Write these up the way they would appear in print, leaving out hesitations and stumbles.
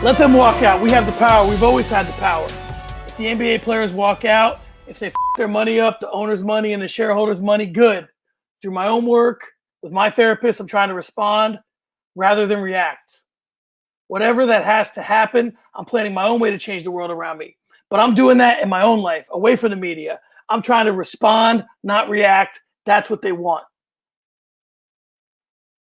Let them walk out. We have the power. We've always had the power. If the NBA players walk out, if they f their money up, the owner's money and the shareholders' money, good. Through my own work, with my therapist, I'm trying to respond rather than react. Whatever that has to happen, I'm planning my own way to change the world around me. But I'm doing that in my own life, away from the media. I'm trying to respond, not react. That's what they want.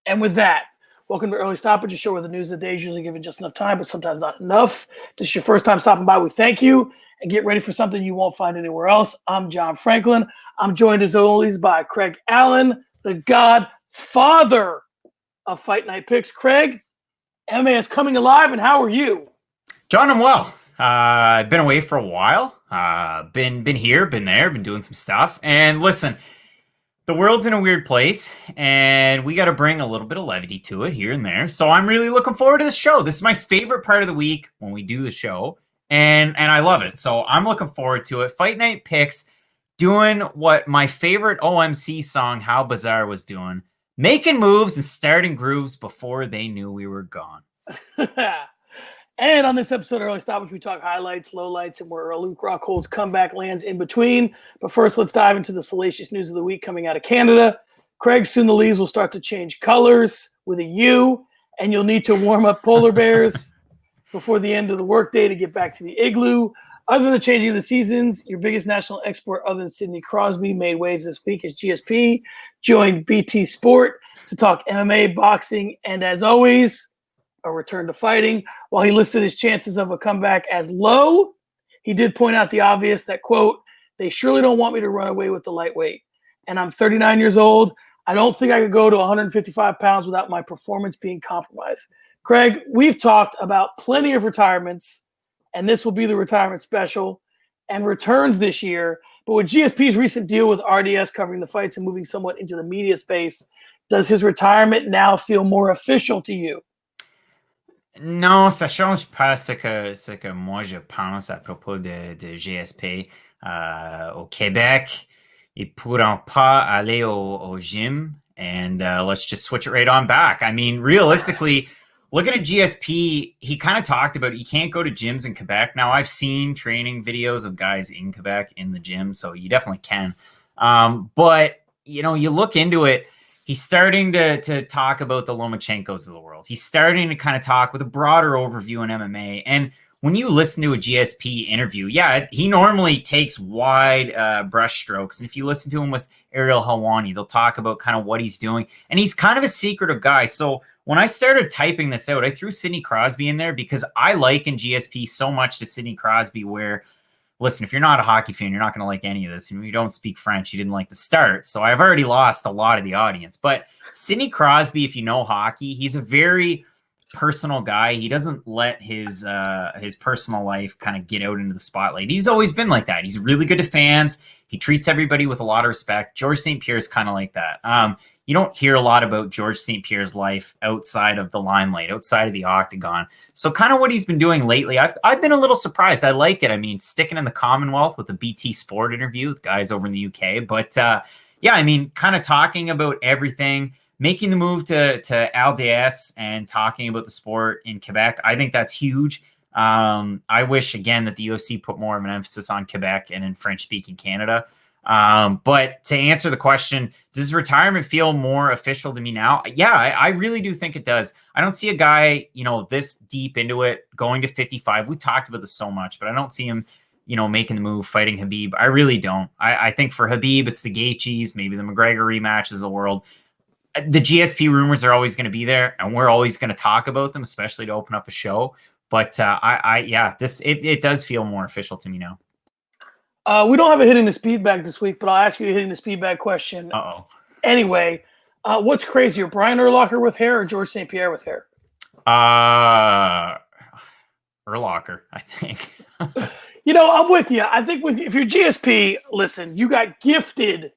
And with that, welcome to Early Stoppage, a show where the news of the day is usually given just enough time, but sometimes not enough. If this is your first time stopping by, we thank you. And get ready for something you won't find anywhere else. I'm John Franklin. I'm joined as always by Craig Allen, the godfather of Fight Night Picks. Craig, MMA is coming alive, and how are you? John, I'm well. I've been away for a while. Been here, been there, been doing some stuff. And listen, the world's in a weird place, and we got to bring a little bit of levity to it here and there. So I'm really looking forward to this show. This is my favorite part of the week when we do the show, and I love it. So I'm looking forward to it. Fight Night Picks, doing what my favorite OMC song, How Bizarre, was doing, making moves and starting grooves before they knew we were gone. And on this episode of Early Stoppage, we talk highlights, lowlights, and where Luke Rockhold's comeback lands in between. But first, let's dive into the salacious news of the week coming out of Canada. Craig, soon the leaves will start to change colors with a U, and you'll need to warm up polar bears before the end of the workday to get back to the igloo. Other than the changing of the seasons, your biggest national export other than Sidney Crosby made waves this week as GSP joined BT Sport to talk MMA, boxing, and as always, a return to fighting. While he listed his chances of a comeback as low, he did point out the obvious that, quote, they surely don't want me to run away with the lightweight. And I'm 39 years old. I don't think I could go to 155 pounds without my performance being compromised. Craig, we've talked about plenty of retirements, and this will be the retirement special and returns this year. But with GSP's recent deal with RDS covering the fights and moving somewhat into the media space, does his retirement now feel more official to you? Non, ça change pas ce que moi je pense à propos de GSP. Au Québec, ils pourront pas aller au gym, and let's just switch it right on back. I mean, realistically, looking at GSP, he kind of talked about you can't go to gyms in Quebec. Now, I've seen training videos of guys in Quebec in the gym, so you definitely can. But, you know, you look into it, he's starting to talk about the Lomachenkos of the world. He's starting to kind of talk with a broader overview in MMA. And when you listen to a GSP interview, yeah, he normally takes wide brush strokes. And if you listen to him with Ariel Helwani, they'll talk about kind of what he's doing. And he's kind of a secretive guy. So when I started typing this out, I threw Sidney Crosby in there because I liken GSP so much to Sidney Crosby where, listen, if you're not a hockey fan, you're not going to like any of this. And if you don't speak French, you didn't like the start. So I've already lost a lot of the audience. But Sidney Crosby, if you know hockey, he's a very personal guy. He doesn't let his personal life kind of get out into the spotlight. He's always been like that. He's really good to fans. He treats everybody with a lot of respect. George St. Pierre is kind of like that. You don't hear a lot about George St. Pierre's life outside of the limelight, outside of the octagon. So kind of what he's been doing lately, I've been a little surprised. I like it. I mean, sticking in the Commonwealth with the BT Sport interview with guys over in the UK. But yeah, I mean, kind of talking about everything, making the move to LDS and talking about the sport in Quebec. I think that's huge. I wish, again, that the UFC put more of an emphasis on Quebec and in French-speaking Canada. But to answer the question, does retirement feel more official to me now? Yeah, I really do think it does. I don't see a guy, you know, this deep into it going to 55. We talked about this so much, but I don't see him, you know, making the move, fighting Khabib. I really don't. I think for Khabib, it's the Gaethjes, maybe the McGregor rematches of the world. The GSP rumors are always going to be there, and we're always going to talk about them, especially to open up a show. But yeah, it does feel more official to me now. We don't have a hitting the speed bag this week, but I'll ask you a hitting the speed bag question. Uh-oh. Anyway, what's crazier, Brian Urlacher with hair or George St. Pierre with hair? Urlacher, I think. You know, I'm with you. I think if you're GSP, listen, you got gifted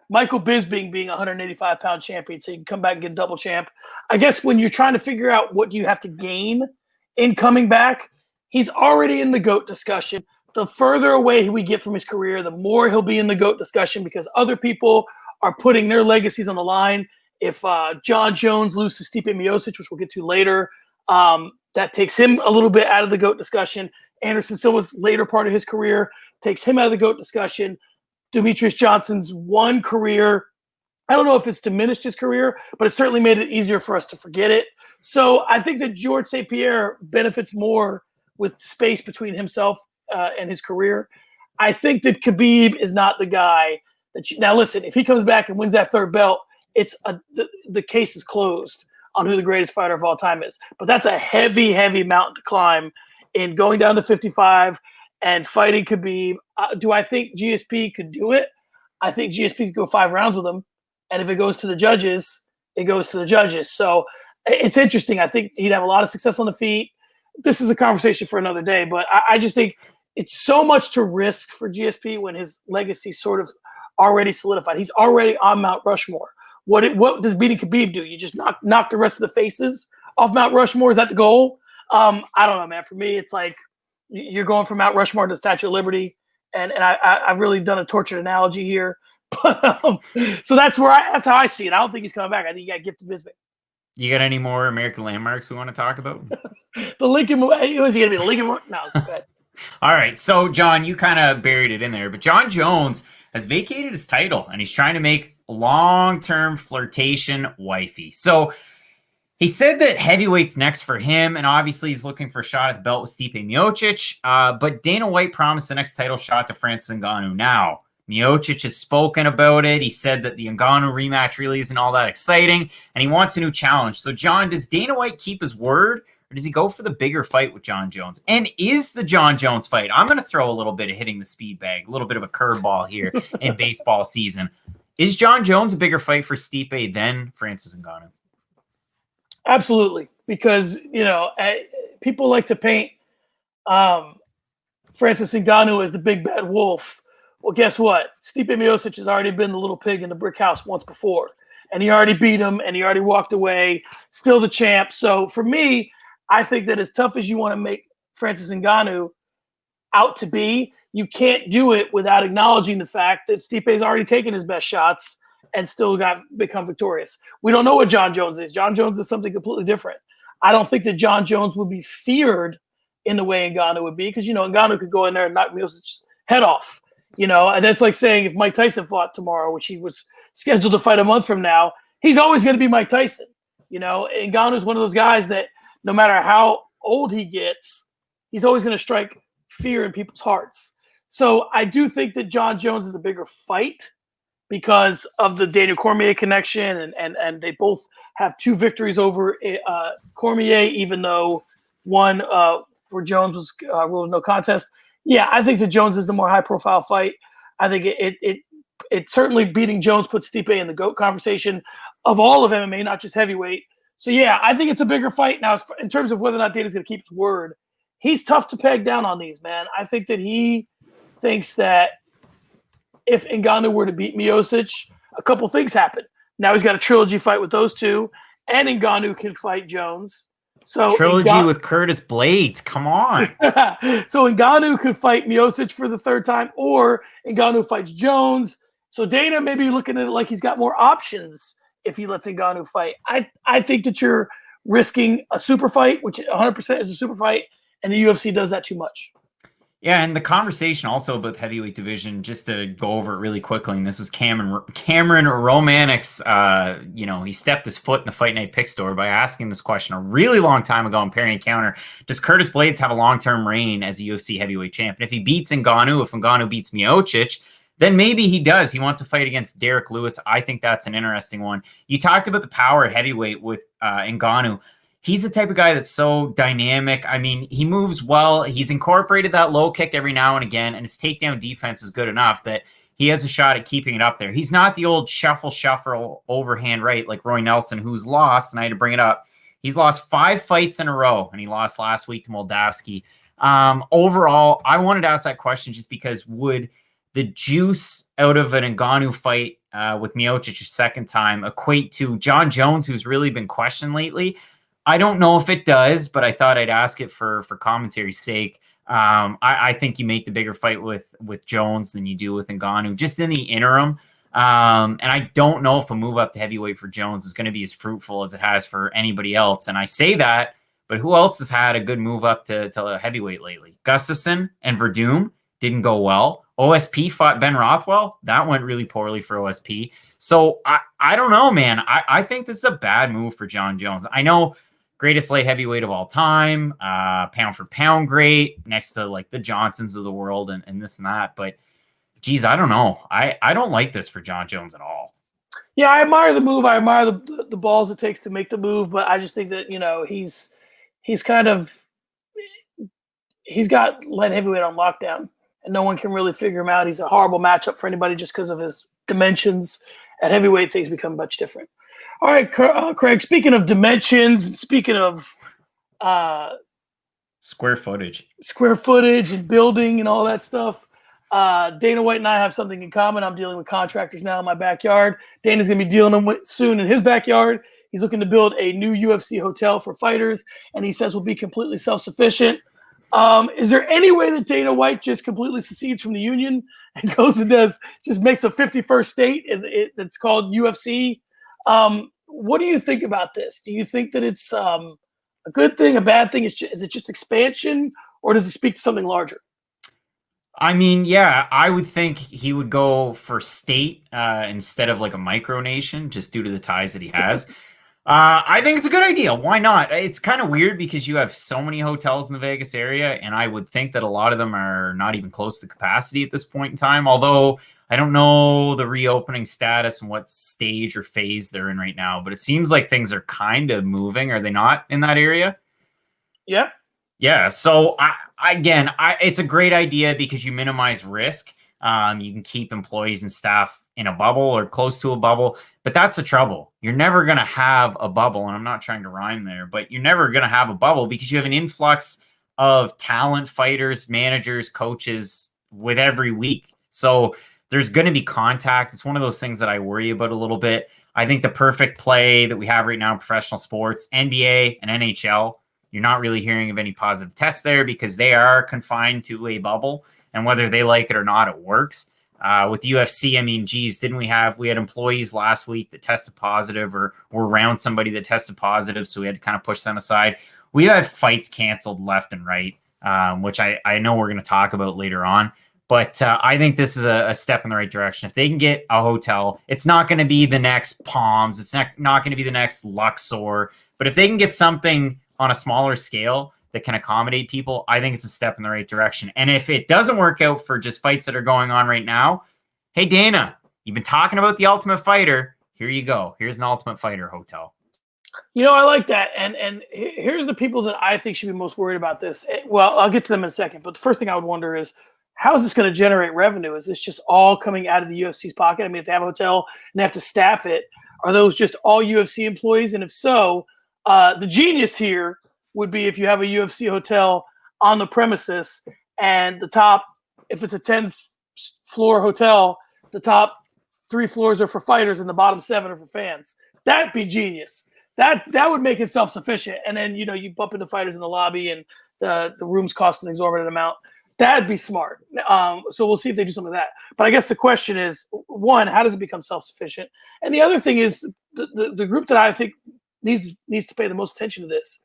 Michael Bisping being a 185-pound champion, so you can come back and get double champ. I guess when you're trying to figure out what you have to gain in coming back, he's already in the GOAT discussion. The further away we get from his career, the more he'll be in the GOAT discussion because other people are putting their legacies on the line. If John Jones loses to Stipe Miocic, which we'll get to later, That takes him a little bit out of the GOAT discussion. Anderson Silva's later part of his career takes him out of the GOAT discussion. Demetrius Johnson's one career, I don't know if it's diminished his career, but it certainly made it easier for us to forget it. So I think that George St. Pierre benefits more with space between himself and his career. I think that Khabib is not the guy that now listen, if he comes back and wins that third belt, it's the case is closed on who the greatest fighter of all time is. But that's a heavy, heavy mountain to climb in going down to 55 and fighting Khabib. Do I think GSP could do it? I think GSP could go 5 rounds with him. And if it goes to the judges, it goes to the judges. So it's interesting. I think he'd have a lot of success on the feet. This is a conversation for another day, but I just think it's so much to risk for GSP when his legacy sort of already solidified. He's already on Mount Rushmore. What does beating Khabib do? You just knock the rest of the faces off Mount Rushmore? Is that the goal? I don't know, man. For me, it's like you're going from Mount Rushmore to the Statue of Liberty, and I've really done a tortured analogy here. But, so that's how I see it. I don't think he's coming back. I think you got Gifted Bisbee. You got any more American landmarks we want to talk about? The Lincoln. Was he going to be the Lincoln? No, go ahead. All right. So, John, you kind of buried it in there, but John Jones has vacated his title, and he's trying to make long-term flirtation wifey. So he said that heavyweight's next for him, and obviously he's looking for a shot at the belt with Stipe Miocic, but Dana White promised the next title shot to Francis Ngannou. Now, Miocic has spoken about it. He said that the Ngannou rematch really isn't all that exciting, and he wants a new challenge. So, John, does Dana White keep his word, or does he go for the bigger fight with John Jones? And is the John Jones fight, I'm going to throw a little bit of hitting the speed bag, a little bit of a curveball here in baseball season. Is John Jones a bigger fight for Stipe than Francis Ngannou? Absolutely, because, people like to paint Francis Ngannou as the big bad wolf. Well, guess what? Stipe Miocic has already been the little pig in the brick house once before, and he already beat him, and he already walked away, still the champ. So for me, I think that as tough as you want to make Francis Ngannou out to be, you can't do it without acknowledging the fact that Stipe's already taken his best shots and still become victorious. We don't know what John Jones is. John Jones is something completely different. I don't think that John Jones would be feared in the way Ngannou would be, because, Ngannou could go in there and knock Miocic's head off. And that's like saying if Mike Tyson fought tomorrow, which he was scheduled to fight a month from now, he's always going to be Mike Tyson. Ngannou is one of those guys that no matter how old he gets, he's always going to strike fear in people's hearts. So I do think that John Jones is a bigger fight because of the Daniel Cormier connection, and they both have 2 victories over Cormier, even though one for Jones was ruled no contest. Yeah, I think that Jones is the more high-profile fight. I think it certainly beating Jones puts Stipe in the GOAT conversation of all of MMA, not just heavyweight. So, yeah, I think it's a bigger fight. Now, in terms of whether or not Dana's going to keep his word, he's tough to peg down on these, man. I think that he thinks that if Ngannou were to beat Miocic, a couple things happen. Now he's got a trilogy fight with those two, and Ngannou can fight Jones. So trilogy with Curtis Blades. Come on. So Ngannou could fight Miocic for the 3rd time, or Ngannou fights Jones. So Dana may be looking at it like he's got more options if he lets Ngannou fight. I think that you're risking a super fight, which 100% is a super fight, and the UFC does that too much. Yeah, and the conversation also about the heavyweight division, just to go over it really quickly, and this was Cameron Romanik's, he stepped his foot in the Fight Night Pick store by asking this question a really long time ago on Perry Encounter. Does Curtis Blades have a long-term reign as a UFC heavyweight champ? And if he beats Ngannou, if Ngannou beats Miocic, then maybe he does. He wants to fight against Derek Lewis. I think that's an interesting one. You talked about the power at heavyweight with Ngannou. He's the type of guy that's so dynamic. I mean, he moves well. He's incorporated that low kick every now and again, and his takedown defense is good enough that he has a shot at keeping it up there. He's not the old shuffle overhand right like Roy Nelson, who's lost, and I had to bring it up. He's lost 5 fights in a row, and he lost last week to Moldavsky. Overall, I wanted to ask that question just because would the juice out of an Ngannou fight with Miocic a second time equate to John Jones, who's really been questioned lately? I don't know if it does, but I thought I'd ask it for commentary's sake. I think you make the bigger fight with Jones than you do with Ngannou, just in the interim. And I don't know if a move up to heavyweight for Jones is going to be as fruitful as it has for anybody else. And I say that But who else has had a good move up to heavyweight lately? Gustafsson and Verdum didn't go well. OSP fought Ben Rothwell. That went really poorly for OSP. So I don't know, man. I think this is a bad move for John Jones. I know greatest light heavyweight of all time, pound for pound great, next to like the Johnsons of the world and this and that. But geez, I don't know. I don't like this for John Jones at all. Yeah, I admire the move. I admire the balls it takes to make the move, but I just think that, you know, he's got light heavyweight on lockdown, and no one can really figure him out. He's a horrible matchup for anybody just because of his dimensions. At heavyweight, things become much different. All right, Craig, speaking of dimensions and speaking of square footage and building and all that stuff, Dana White and I have something in common. I'm dealing with contractors now in my backyard. Dana's going to be dealing with soon in his backyard. He's looking to build a new UFC hotel for fighters, and he says we'll be completely self-sufficient. Is there any way that Dana White just completely secedes from the union and goes and just makes a 51st state that's called UFC? What do you think about this? Do you think that it's a good thing, a bad thing? Is it just expansion, or does it speak to something larger? I mean, yeah, I would think he would go for state instead of like a micronation, just due to the ties that he has. I think it's a good idea. Why not? It's kind of weird because you have so many hotels in the Vegas area, and I would think that a lot of them are not even close to capacity at this point in time. Although I don't know the reopening status and what stage or phase they're in right now, but it seems like things are kind of moving. Are they not in that area? Yeah. Yeah. So it's a great idea because you minimize risk. You can keep employees and staff in a bubble or close to a bubble, but that's the trouble. You're never going to have a bubble, and I'm not trying to rhyme there, but you're never going to have a bubble because you have an influx of talent, fighters, managers, coaches with every week. So there's going to be contact. It's one of those things that I worry about a little bit. I think the perfect play that we have right now in professional sports, NBA and NHL, you're not really hearing of any positive tests there because they are confined to a bubble, and whether they like it or not, it works. With the UFC, I mean, geez, we had employees last week that tested positive or were around somebody that tested positive, so we had to kind of push them aside. We had fights canceled left and right, which I know we're going to talk about later on. But I think this is a step in the right direction. If they can get a hotel, it's not going to be the next Palms. It's not going to be the next Luxor. But if they can get something on a smaller scale that can accommodate people, I think it's a step in the right direction. And if it doesn't work out for just fights that are going on right now, hey, Dana, you've been talking about the Ultimate Fighter. Here you go. Here's an Ultimate Fighter hotel. You know, I like that. And here's the people that I think should be most worried about this. Well, I'll get to them in a second. But the first thing I would wonder is, how is this going to generate revenue? Is this just all coming out of the UFC's pocket? I mean, if they have a hotel and they have to staff it, are those just all UFC employees? And if so, the genius here would be if you have a UFC hotel on the premises and the top, if it's a 10-floor hotel, the top 3 floors are for fighters and the bottom 7 are for fans. That'd be genius. That would make it self-sufficient. And then, you know, you bump into fighters in the lobby and the rooms cost an exorbitant amount. That'd be smart. So we'll see if they do something like that. But I guess the question is, one, how does it become self-sufficient? And the other thing is the group that I think needs to pay the most attention to this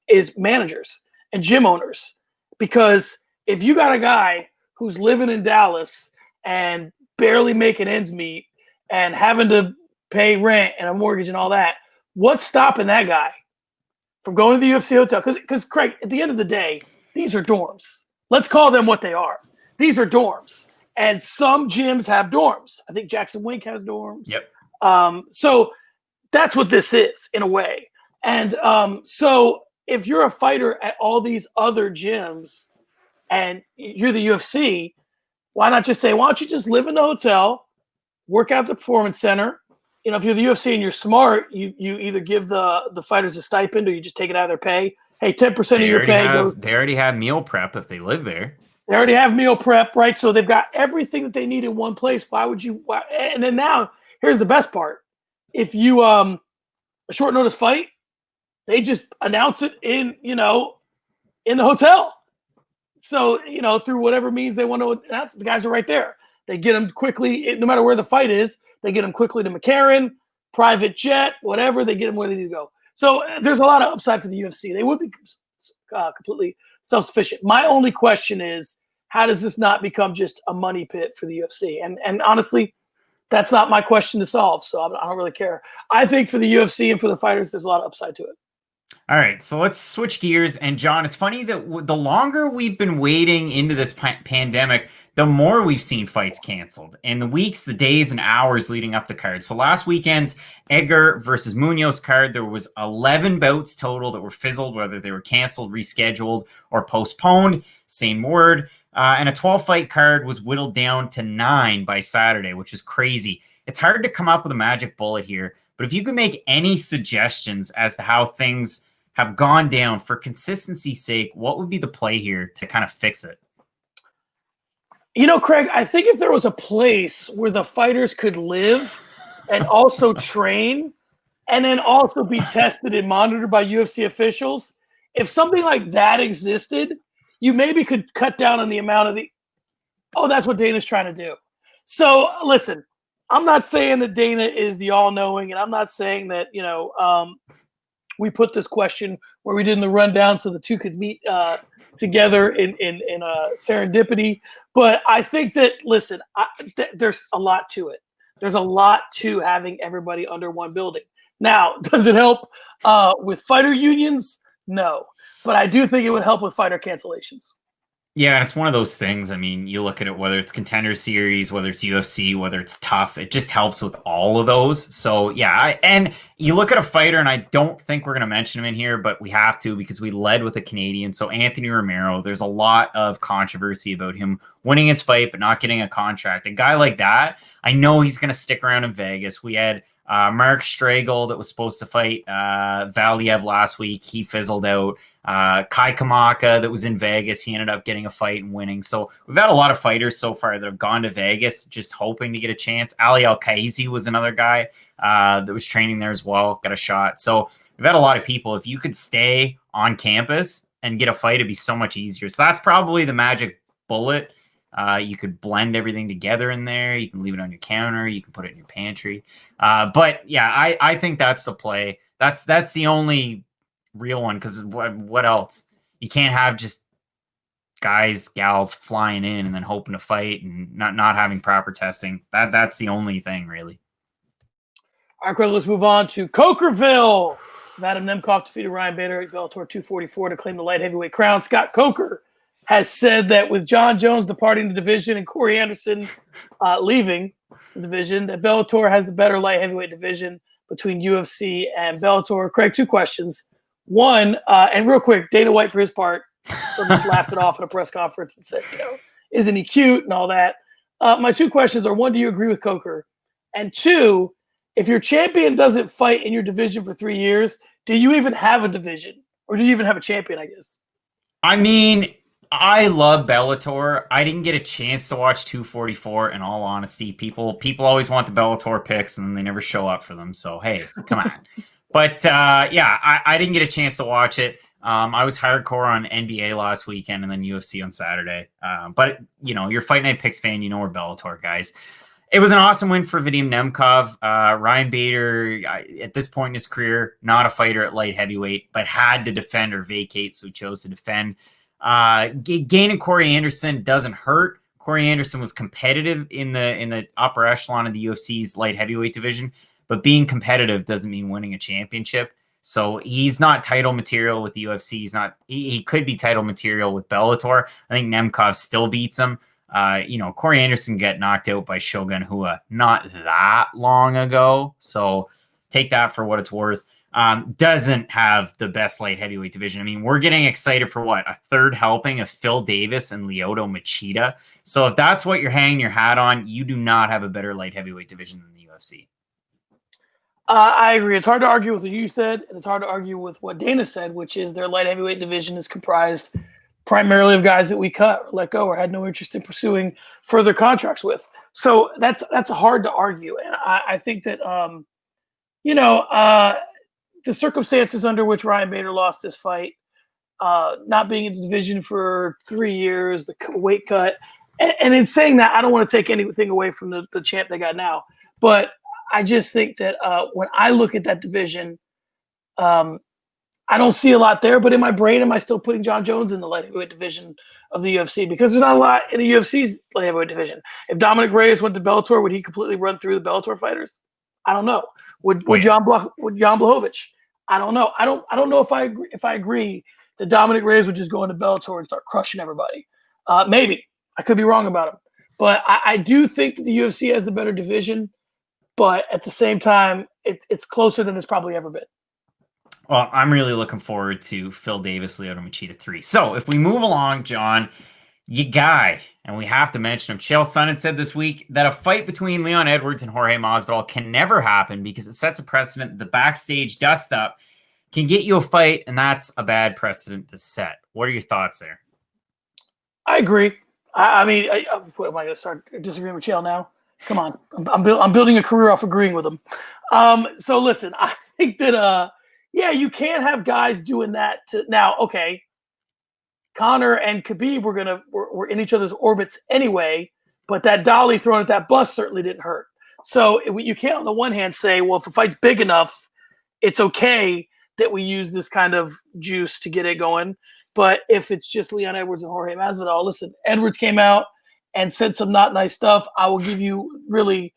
is managers and gym owners. Because if you got a guy who's living in Dallas and barely making ends meet and having to pay rent and a mortgage and all that, what's stopping that guy from going to the UFC hotel? Because Craig, at the end of the day, these are dorms. Let's call them what they are. These are dorms. And some gyms have dorms. I think Jackson Wink has dorms. Yep. So that's what this is in a way. And so if you're a fighter at all these other gyms and you're the UFC, why not just say, why don't you just live in the hotel, work out the performance center? You know, if you're the UFC and you're smart, you either give the fighters a stipend or you just take it out of their pay. Hey, 10% of your pay. They already have meal prep if they live there. They already have meal prep, right? So they've got everything that they need in one place. Why would you? And then now, here's the best part. If you a short notice fight, they just announce it in the hotel. So, through whatever means they want to announce, the guys are right there. They get them quickly, no matter where the fight is, they get them quickly to McCarran, private jet, whatever, they get them where they need to go. So there's a lot of upside for the UFC. They would be completely self-sufficient. My only question is, how does this not become just a money pit for the UFC? And honestly, that's not my question to solve, so I don't really care. I think for the UFC and for the fighters, there's a lot of upside to it. All right, so let's switch gears. And John, it's funny that the longer we've been waiting into this pandemic, the more we've seen fights canceled in the weeks, the days, and hours leading up to card. So last weekend's Edgar versus Munoz card, there was 11 bouts total that were fizzled, whether they were canceled, rescheduled, or postponed. Same word. And a 12-fight card was whittled down to 9 by Saturday, which is crazy. It's hard to come up with a magic bullet here, but if you could make any suggestions as to how things have gone down for consistency's sake, what would be the play here to kind of fix it? You know, Craig, I think if there was a place where the fighters could live and also train and then also be tested and monitored by UFC officials, if something like that existed, you maybe could cut down on the amount of that's what Dana's trying to do. So listen, I'm not saying that Dana is the all-knowing, and I'm not saying that, we put this question where we did in the rundown so the two could meet together in serendipity. But I think that, listen, there's a lot to it. There's a lot to having everybody under one building. Now, does it help with fighter unions? No. But I do think it would help with fighter cancellations. Yeah, and it's one of those things. I mean, you look at it, whether it's Contender Series, whether it's UFC, whether it's Tough, it just helps with all of those. So, yeah, and you look at a fighter, and I don't think we're going to mention him in here, but we have to because we led with a Canadian. So, Anthony Romero, there's a lot of controversy about him winning his fight but not getting a contract. A guy like that, I know he's going to stick around in Vegas. We had Mark Stragel that was supposed to fight Valiev last week. He fizzled out. Kai Kamaka that was in Vegas, he ended up getting a fight and winning. So we've had a lot of fighters so far that have gone to Vegas just hoping to get a chance. Ali Al-Kaizi was another guy that was training there as well, got a shot. So we've had a lot of people. If you could stay on campus and get a fight, it'd be so much easier. So that's probably the magic bullet. You could blend everything together in there. You can leave it on your counter. You can put it in your pantry. But yeah, I think that's the play. That's the only real one, because what else? You can't have just guys, gals flying in and then hoping to fight and not having proper testing. That's the only thing, really. All right, Craig, let's move on to Cokerville. Vadim Nemkov defeated Ryan Bader at Bellator 244 to claim the light heavyweight crown. Scott Coker has said that with John Jones departing the division and Corey Anderson leaving the division, that Bellator has the better light heavyweight division between UFC and Bellator. Craig, two questions. One, and real quick, Dana White, for his part, just laughed it off at a press conference and said, isn't he cute and all that? My two questions are, one, do you agree with Coker? And two, if your champion doesn't fight in your division for 3 years, do you even have a division? Or do you even have a champion, I guess? I mean, I love Bellator. I didn't get a chance to watch 244, in all honesty. People always want the Bellator picks, and then they never show up for them. So, hey, come on. But, yeah, I didn't get a chance to watch it. I was hardcore on NBA last weekend and then UFC on Saturday. But, you're Fight Night Picks fan. You know we're Bellator guys. It was an awesome win for Vadim Nemkov. Ryan Bader, at this point in his career, not a fighter at light heavyweight, but had to defend or vacate, so he chose to defend. Gaining Corey Anderson doesn't hurt. Corey Anderson was competitive in the upper echelon of the UFC's light heavyweight division, but being competitive doesn't mean winning a championship. So he's not title material with the UFC. He could be title material with Bellator. I think Nemkov still beats him. Corey Anderson got knocked out by Shogun Hua not that long ago. So take that for what it's worth. Doesn't have the best light heavyweight division. I mean, we're getting excited for what? A third helping of Phil Davis and Lyoto Machida. So if that's what you're hanging your hat on, you do not have a better light heavyweight division than the UFC. I agree. It's hard to argue with what you said, and it's hard to argue with what Dana said, which is their light heavyweight division is comprised primarily of guys that we cut, or let go, or had no interest in pursuing further contracts with. So that's hard to argue. And I think that, the circumstances under which Ryan Bader lost this fight, not being in the division for 3 years, the weight cut, and in saying that, I don't want to take anything away from the champ they got now, but I just think that when I look at that division, I don't see a lot there, but in my brain, am I still putting John Jones in the light heavyweight division of the UFC? Because there's not a lot in the UFC's light heavyweight division. If Dominic Reyes went to Bellator, would he completely run through the Bellator fighters? I don't know. Would Jan Blachowicz? I don't know. I don't know if I agree that Dominic Reyes would just go into Bellator and start crushing everybody. Maybe. I could be wrong about him. But I do think that the UFC has the better division. But at the same time, it's closer than it's probably ever been. Well, I'm really looking forward to Phil Davis, Lyoto Machida 3. So if we move along, John, you guy, and we have to mention him, Chael Sonnen said this week that a fight between Leon Edwards and Jorge Masvidal can never happen because it sets a precedent. The backstage dust-up can get you a fight, and that's a bad precedent to set. What are your thoughts there? I agree. I mean, what am I going to start disagreeing with Chael now? Come on. I'm building a career off agreeing with him. So listen, I think that yeah, you can't have guys doing that now. Okay, Conor and Khabib were in each other's orbits anyway, but that dolly thrown at that bus certainly didn't hurt. So you can't on the one hand say, well, if a fight's big enough, it's okay that we use this kind of juice to get it going. But if it's just Leon Edwards and Jorge Masvidal, listen, Edwards came out and said some not nice stuff. I will give you really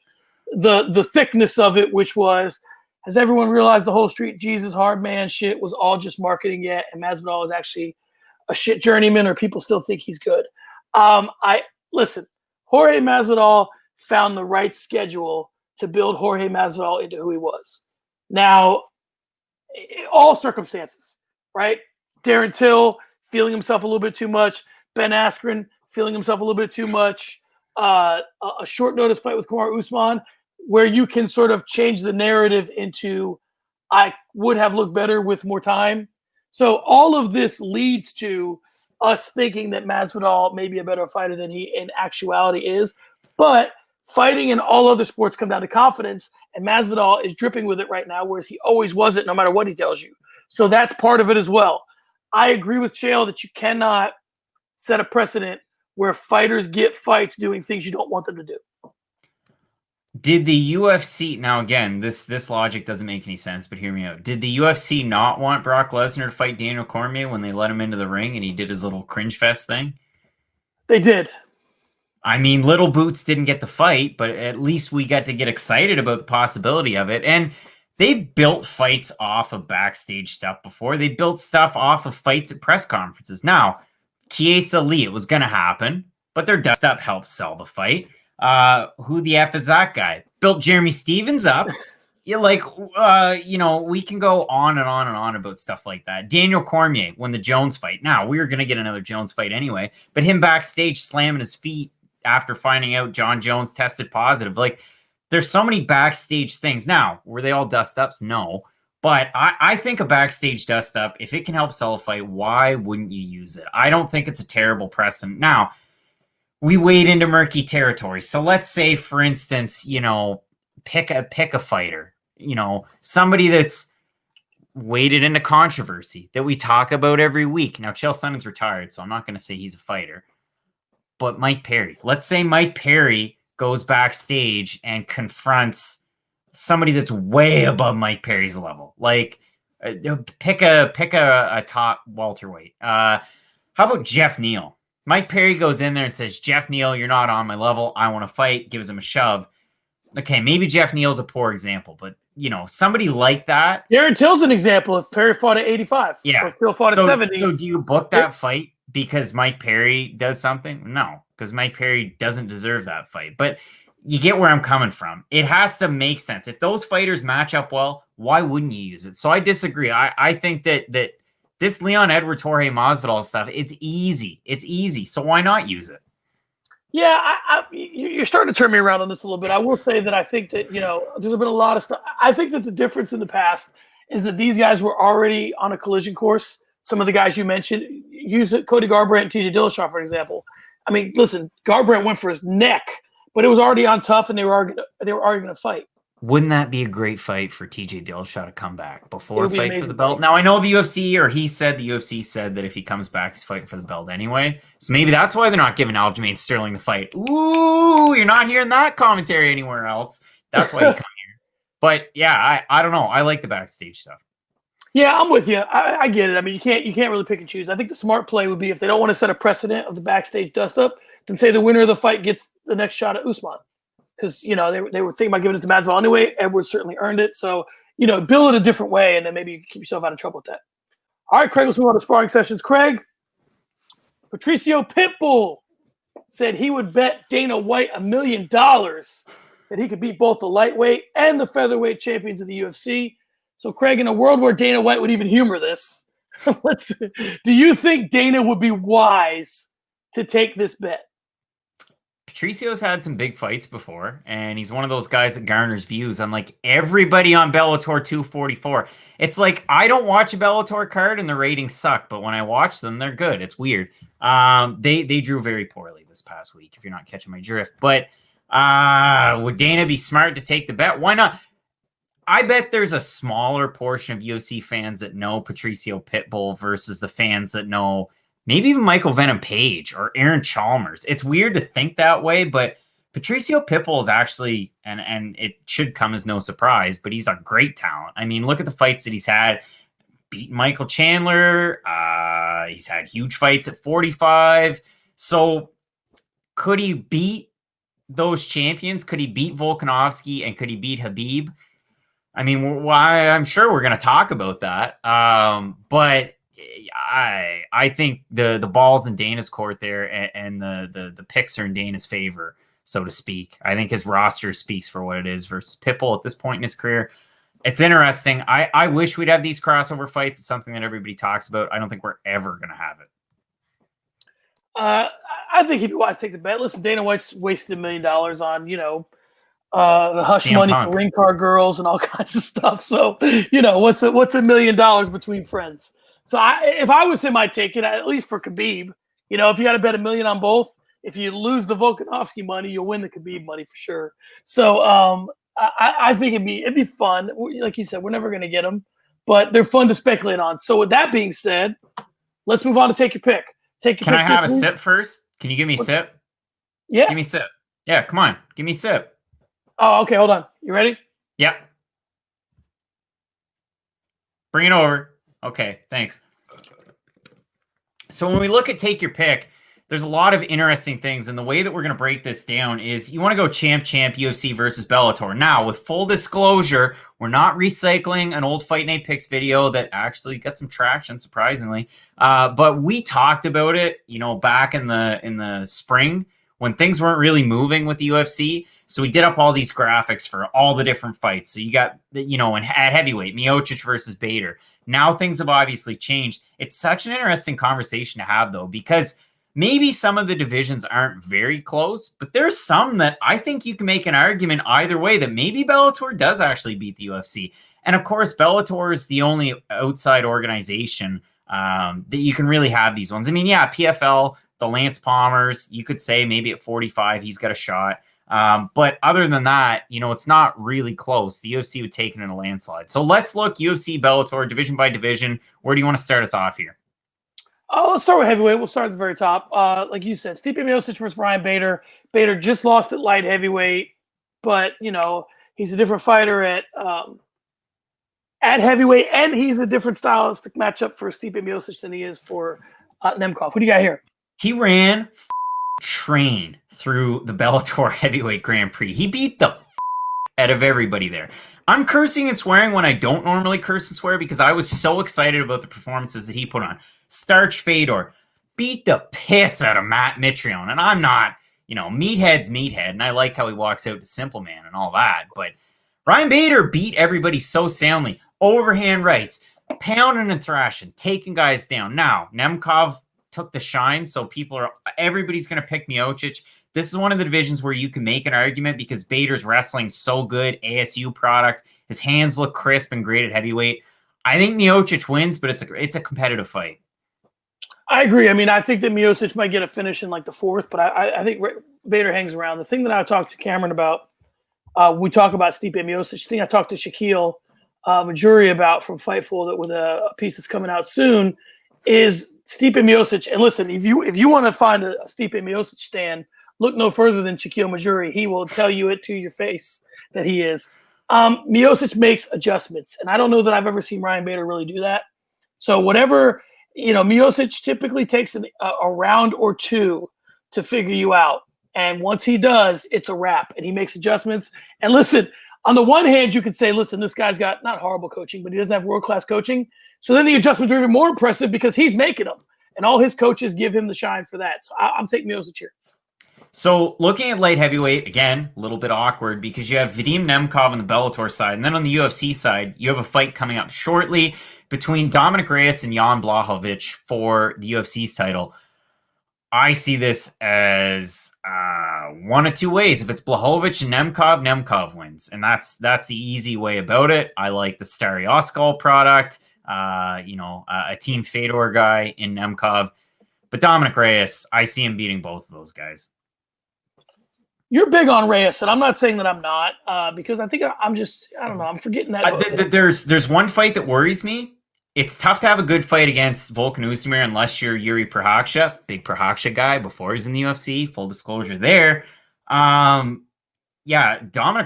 the thickness of it, which was, has everyone realized the whole street Jesus hard man shit was all just marketing yet, and Masvidal is actually a shit journeyman, or people still think he's good? Listen, Jorge Masvidal found the right schedule to build Jorge Masvidal into who he was. Now, all circumstances, right? Darren Till feeling himself a little bit too much. Ben Askren feeling himself a little bit too much. A short notice fight with Kamaru Usman, where you can sort of change the narrative into, I would have looked better with more time. So all of this leads to us thinking that Masvidal may be a better fighter than he in actuality is. But fighting in all other sports come down to confidence, and Masvidal is dripping with it right now, whereas he always wasn't, no matter what he tells you. So that's part of it as well. I agree with Chael that you cannot set a precedent where fighters get fights doing things you don't want them to do. Did the UFC, now again, this logic doesn't make any sense, but hear me out. Did the UFC not want Brock Lesnar to fight Daniel Cormier when they let him into the ring and he did his little cringe fest thing? They did. I mean, Little Boots didn't get the fight, but at least we got to get excited about the possibility of it. And they built fights off of backstage stuff before. They built stuff off of fights at press conferences. Now, Chiesa Lee, it was going to happen, but their dust up helped sell the fight. Who the F is that guy? Built Jeremy Stevens up. You know, we can go on and on and on about stuff like that. Daniel Cormier won the Jones fight. Now, we were going to get another Jones fight anyway, but him backstage slamming his feet after finding out John Jones tested positive. Like, there's so many backstage things. Now, were they all dust ups? No. But I think a backstage dust up, if it can help sell a fight, why wouldn't you use it? I don't think it's a terrible precedent. Now, we wade into murky territory. So let's say, for instance, you know, pick a fighter, you know, somebody that's waded into controversy that we talk about every week. Now, Chael Sonnen's retired, so I'm not going to say he's a fighter. But Mike Perry. Let's say Mike Perry goes backstage and confronts somebody that's way above Mike Perry's level. Like, pick a top welterweight. How about Jeff Neal? Mike Perry goes in there and says, Jeff Neal, you're not on my level. I want to fight. Gives him a shove. Okay, maybe Jeff Neal's a poor example, but, you know, somebody like that. Darren Till's an example if Perry fought at 85. Yeah. Or Phil fought at 70. So do you book that fight because Mike Perry does something? No, because Mike Perry doesn't deserve that fight. But you get where I'm coming from. It has to make sense. If those fighters match up well, why wouldn't you use it? So I disagree. I think that this Leon Edwards, Jorge Masvidal stuff, it's easy. It's easy. So why not use it? Yeah, you're starting to turn me around on this a little bit. I will say that I think that, you know, there's been a lot of stuff. I think that the difference in the past is that these guys were already on a collision course. Some of the guys you mentioned, use Cody Garbrandt and TJ Dillashaw, for example. I mean, listen, Garbrandt went for his neck, but it was already on tough, and they were already going to fight. Wouldn't that be a great fight for TJ Dillashaw to come back before a fight for the belt? Now, I know the UFC, or the UFC said that if he comes back, he's fighting for the belt anyway. So maybe that's why they're not giving Aljamain Sterling the fight. Ooh, you're not hearing that commentary anywhere else. That's why you come here. But yeah, I don't know. I like the backstage stuff. Yeah, I'm with you. I get it. I mean, you can't really pick and choose. I think the smart play would be if they don't want to set a precedent of the backstage dust up, then say the winner of the fight gets the next shot at Usman. Because, you know, they were thinking about giving it to Masvidal anyway. Edwards certainly earned it. So, you know, build it a different way, and then maybe you can keep yourself out of trouble with that. All right, Craig, let's move on to sparring sessions. Craig, Patricio Pitbull said he would bet Dana White $1 million that he could beat both the lightweight and the featherweight champions of the UFC. So, Craig, in a world where Dana White would even humor this, do you think Dana would be wise to take this bet? Patricio's had some big fights before, and he's one of those guys that garners views on like everybody on Bellator 244. It's like I don't watch a Bellator card and the ratings suck, but when I watch them, they're good. It's weird. They drew very poorly this past week, if you're not catching my drift. But would Dana be smart to take the bet? Why not? I bet there's a smaller portion of UFC fans that know Patricio Pitbull versus the fans that know maybe even Michael Venom Page or Aaron Chalmers. It's weird to think that way, but Patricio Pitbull is actually, and it should come as no surprise, but he's a great talent. I mean, look at the fights that he's had. Beat Michael Chandler. He's had huge fights at 45. So could he beat those champions? Could he beat Volkanovski and could he beat Khabib? I mean, I'm sure we're going to talk about that. But I think the ball's in Dana's court there, and the picks are in Dana's favor, so to speak. I think his roster speaks for what it is versus Pitbull at this point in his career. It's interesting. I wish we'd have these crossover fights. It's something that everybody talks about. I don't think we're ever going to have it. I think he'd be wise to take the bet. Listen, Dana White's wasted $1 million on, you know, the hush money for ring car girls and all kinds of stuff. So, you know, what's $1 million between friends? So if I was him, I'd take it, at least for Khabib. You know, if you got to bet $1 million on both, if you lose the Volkanovski money, you'll win the Khabib money for sure. So I think it'd be fun. Like you said, we're never going to get them, but they're fun to speculate on. So with that being said, let's move on to take your pick. Can I have a sip first? Can you give me a sip? Yeah. Give me a sip. Yeah, come on. Give me a sip. Oh, okay. Hold on. You ready? Yep. Bring it over. Okay, thanks. So when we look at take your pick, there's a lot of interesting things. And the way that we're going to break this down is you want to go champ UFC versus Bellator. Now, with full disclosure, we're not recycling an old Fight Night Picks video that actually got some traction, surprisingly. But we talked about it, you know, back in the spring when things weren't really moving with the UFC. So we did up all these graphics for all the different fights. So you got, you know, at heavyweight, Miocic versus Bader. Now things have obviously changed. It's such an interesting conversation to have, though, because maybe some of the divisions aren't very close, but there's some that I think you can make an argument either way that maybe Bellator does actually beat the UFC. And of course, Bellator is the only outside organization that you can really have these ones. I mean, yeah, PFL, the Lance Palmers, you could say maybe at 45, he's got a shot. But other than that, you know, it's not really close. The UFC would take it in a landslide. So let's look UFC, Bellator, division by division. Where do you want to start us off here? Oh, let's start with heavyweight. We'll start at the very top. Like you said, Stipe Miocic versus Ryan Bader. Bader just lost at light heavyweight, but, you know, he's a different fighter at heavyweight, and he's a different stylistic matchup for Stipe Miocic than he is for Nemkov. Who do you got here? He ran train through the Bellator Heavyweight Grand Prix. He beat the out of everybody there. I'm cursing and swearing when I don't normally curse and swear because I was so excited about the performances that he put on. Starch Fedor beat the piss out of Matt Mitrione, and I'm not, you know, meathead's meathead, and I like how he walks out to Simple Man and all that, but Ryan Bader beat everybody so soundly. Overhand rights, pounding and thrashing, taking guys down. Now, Nemkov took the shine, so everybody's going to pick Miocic. This is one of the divisions where you can make an argument because Bader's wrestling so good, ASU product. His hands look crisp and great at heavyweight. I think Miocic wins, but it's a competitive fight. I agree. I mean, I think that Miocic might get a finish in like the fourth, but I think Bader hangs around. The thing that I talked to Cameron about, we talk about Stipe Miocic. The thing I talked to Shaquille Majuri about from Fightful that with a piece that's coming out soon is Stipe Miocic. And listen, if you want to find a Stipe Miocic stand, look no further than Shaquille Majuri. He will tell you it to your face that he is Miocic makes adjustments, and I don't know that I've ever seen Ryan Bader really do that. So whatever, Miocic typically takes a round or two to figure you out. And once he does, it's a wrap, and he makes adjustments. And listen, on the one hand, you could say, listen, this guy's got not horrible coaching, but he doesn't have world-class coaching. So then the adjustments are even more impressive because he's making them, and all his coaches give him the shine for that. So I'm taking Miocic here. So looking at light heavyweight, again, a little bit awkward because you have Vadim Nemkov on the Bellator side, and then on the UFC side, you have a fight coming up shortly between Dominic Reyes and Jan Blachowicz for the UFC's title. I see this as one of two ways. If it's Blachowicz and Nemkov, Nemkov wins, and that's the easy way about it. I like the Stary Oskal product, a Team Fedor guy in Nemkov, but Dominic Reyes, I see him beating both of those guys. You're big on Reyes, and I'm not saying that I'm not, because I think I don't know, I'm forgetting that. There's one fight that worries me. It's tough to have a good fight against Volkan Oezdemir unless you're Yuri Prochazka, big Prochazka guy before he's in the UFC. Full disclosure there. Dominic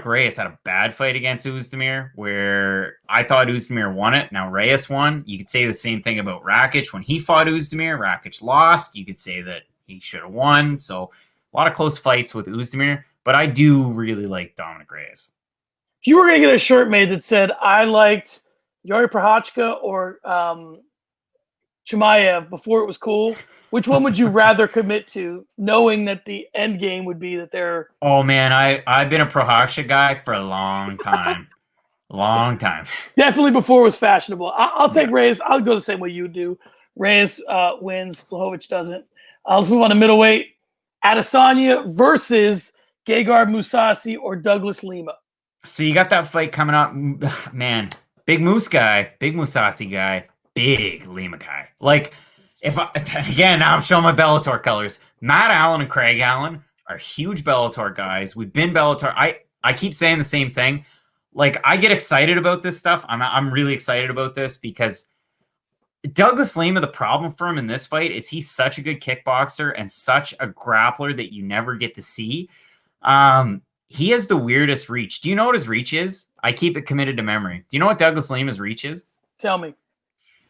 Reyes had a bad fight against Oezdemir where I thought Oezdemir won it. Now Reyes won. You could say the same thing about Rakic. When he fought Oezdemir, Rakic lost. You could say that he should have won. So a lot of close fights with Oezdemir, but I do really like Dominic Reyes. If you were going to get a shirt made that said, I liked Yuri Prochazka or Chimaev before it was cool, which one would you rather commit to, knowing that the end game would be that they're... Oh, man, I've been a Prochazka guy for a long time. Long time. Definitely before it was fashionable. I'll take Reyes. I'll go the same way you do. Reyes wins. Blachowicz doesn't. Let's move on to middleweight. Adesanya versus Gegard Mousasi or Douglas Lima. So you got that fight coming up. Man, big Moose guy, big Mousasi guy, big Lima guy. Like, now I'm showing my Bellator colors. Matt Allen and Craig Allen are huge Bellator guys. We've been Bellator. I keep saying the same thing. Like, I get excited about this stuff. I'm really excited about this because Douglas Lima, the problem for him in this fight is he's such a good kickboxer and such a grappler that you never get to see. He has the weirdest reach. Do you know what his reach is? I keep it committed to memory. Do you know what Douglas Lima's reach is? Tell me.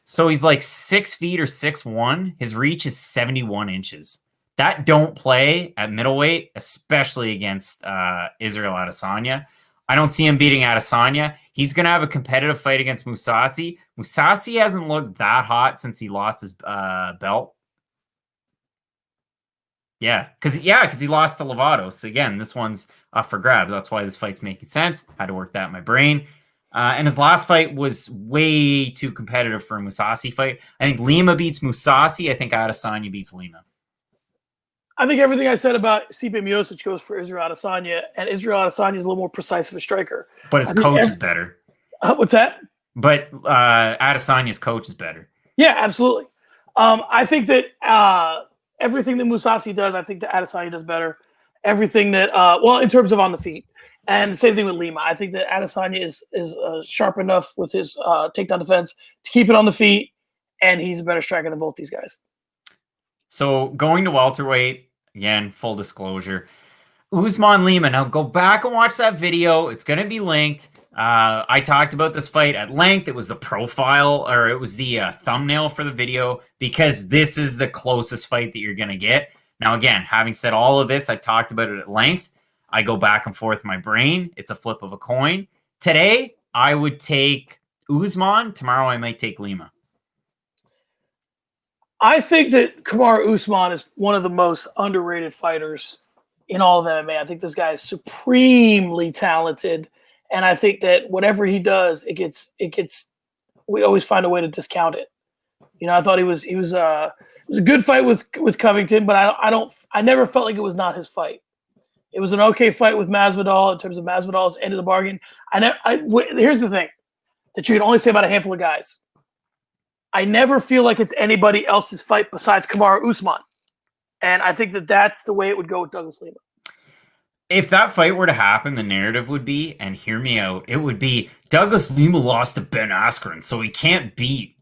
So he's like 6 feet or 6'1". His reach is 71 inches. That don't play at middleweight, especially against Israel Adesanya. I don't see him beating Adesanya. He's going to have a competitive fight against Mousasi. Mousasi hasn't looked that hot since he lost his belt. Yeah, because he lost to Lovato. So again, this one's up for grabs. That's why this fight's making sense. Had to work that in my brain. And his last fight was way too competitive for a Mousasi fight. I think Lima beats Mousasi. I think Adesanya beats Lima. I think everything I said about Stipe Miocic goes for Israel Adesanya, and Israel Adesanya is a little more precise of a striker. But his coach is better. What's that? But Adesanya's coach is better. Yeah, absolutely. I think that everything that Mousasi does, I think that Adesanya does better. Everything that, in terms of on the feet. And the same thing with Lima. I think that Adesanya is sharp enough with his takedown defense to keep it on the feet, and he's a better striker than both these guys. So going to welterweight, again, full disclosure, Usman Lima. Now go back and watch that video. It's going to be linked. I talked about this fight at length. It was the profile, or it was the thumbnail for the video, because this is the closest fight that you're going to get. Now, again, having said all of this, I talked about it at length. I go back and forth in my brain. It's a flip of a coin. Today, I would take Usman. Tomorrow, I might take Lima. I think that Kamaru Usman is one of the most underrated fighters in all of MMA. I think this guy is supremely talented, and I think that whatever he does, it gets. We always find a way to discount it. I thought it was a good fight with Covington, but I never felt like it was not his fight. It was an okay fight with Masvidal in terms of Masvidal's end of the bargain. Here's the thing that you can only say about a handful of guys. I never feel like it's anybody else's fight besides Kamaru Usman. And I think that that's the way it would go with Douglas Lima. If that fight were to happen, the narrative would be, and hear me out, it would be Douglas Lima lost to Ben Askren, so he can't beat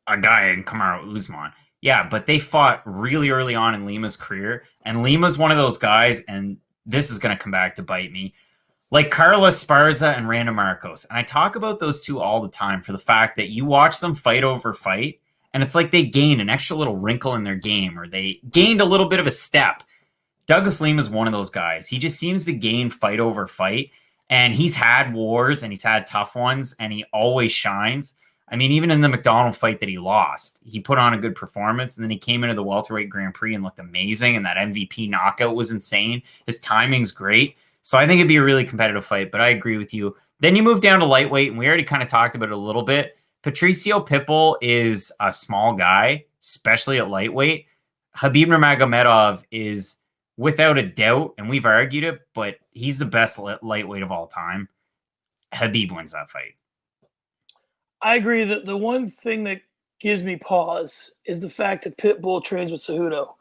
a guy in Kamaru Usman. Yeah, but they fought really early on in Lima's career, and Lima's one of those guys, and this is going to come back to bite me. like Carlos Esparza and Randa Marcos. And I talk about those two all the time for the fact that you watch them fight over fight, and it's like they gained an extra little wrinkle in their game, or they gained a little bit of a step. Douglas Lima is one of those guys. He just seems to gain fight over fight, and he's had wars and he's had tough ones, and he always shines. I mean, even in the McDonald fight that he lost, he put on a good performance, and then he came into the welterweight Grand Prix and looked amazing, and that MVP knockout was insane. His timing's great. So I think it'd be a really competitive fight, but I agree with you. Then you move down to lightweight, and we already kind of talked about it a little bit. Patricio Pitbull is a small guy, especially at lightweight. Khabib Nurmagomedov is, without a doubt, and we've argued it, but he's the best lightweight of all time. Khabib wins that fight. I agree that the one thing that gives me pause is the fact that Pitbull trains with Cejudo.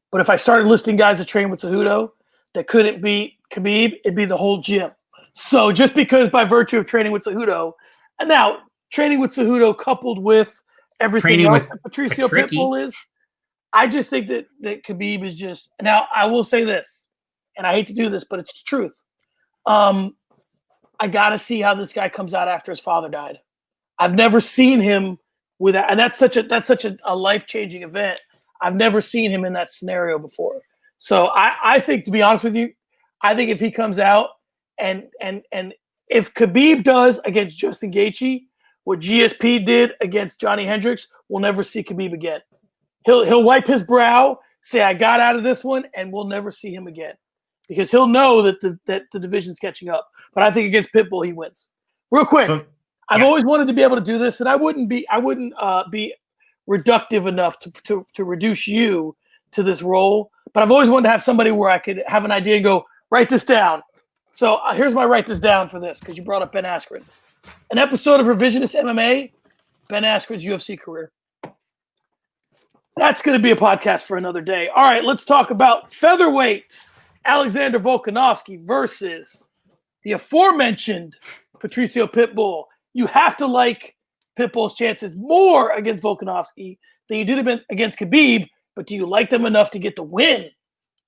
But if I started listing guys that train with Cejudo that couldn't beat Khabib, it'd be the whole gym. So just because by virtue of training with Cejudo, and now training with Cejudo coupled with everything Training else with that Patricio Patricky. Pitbull is, I just think that Khabib is just – now I will say this, and I hate to do this, but it's the truth. I got to see how this guy comes out after his father died. I've never seen him with that, and that's such a life-changing event. I've never seen him in that scenario before. So I think, to be honest with you, I think if he comes out and if Khabib does against Justin Gaethje what GSP did against Johnny Hendricks, we'll never see Khabib again. He'll wipe his brow, say I got out of this one, and we'll never see him again because he'll know that the division's catching up. But I think against Pitbull he wins. Real quick. So, I've always wanted to be able to do this, and I wouldn't be reductive enough to reduce you to this role. But I've always wanted to have somebody where I could have an idea and go, write this down. So here's my write this down for this, because you brought up Ben Askren. An episode of Revisionist MMA, Ben Askren's UFC career. That's going to be a podcast for another day. All right, let's talk about featherweights. Alexander Volkanovski versus the aforementioned Patricio Pitbull. You have to like Pitbull's chances more against Volkanovski than you did against Khabib, but do you like them enough to get the win?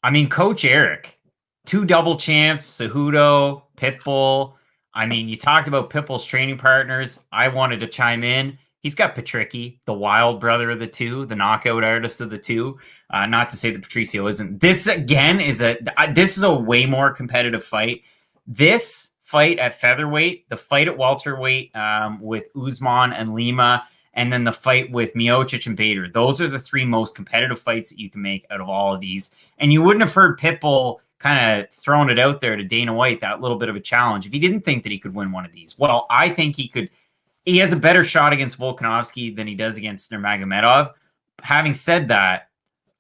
I mean, Coach Eric, 2 double champs, Cejudo, Pitbull. I mean, you talked about Pitbull's training partners. I wanted to chime in. He's got Patricky, the wild brother of the two, the knockout artist of the two. Not to say that Patricio isn't. This, again, is a way more competitive fight. This fight at featherweight, the fight at welterweight with Usman and Lima, and then the fight with Miocic and Bader. Those are the 3 most competitive fights that you can make out of all of these. And you wouldn't have heard Pitbull kind of throwing it out there to Dana White, that little bit of a challenge, if he didn't think that he could win one of these. Well, I think he could. He has a better shot against Volkanovski than he does against Nurmagomedov. Having said that,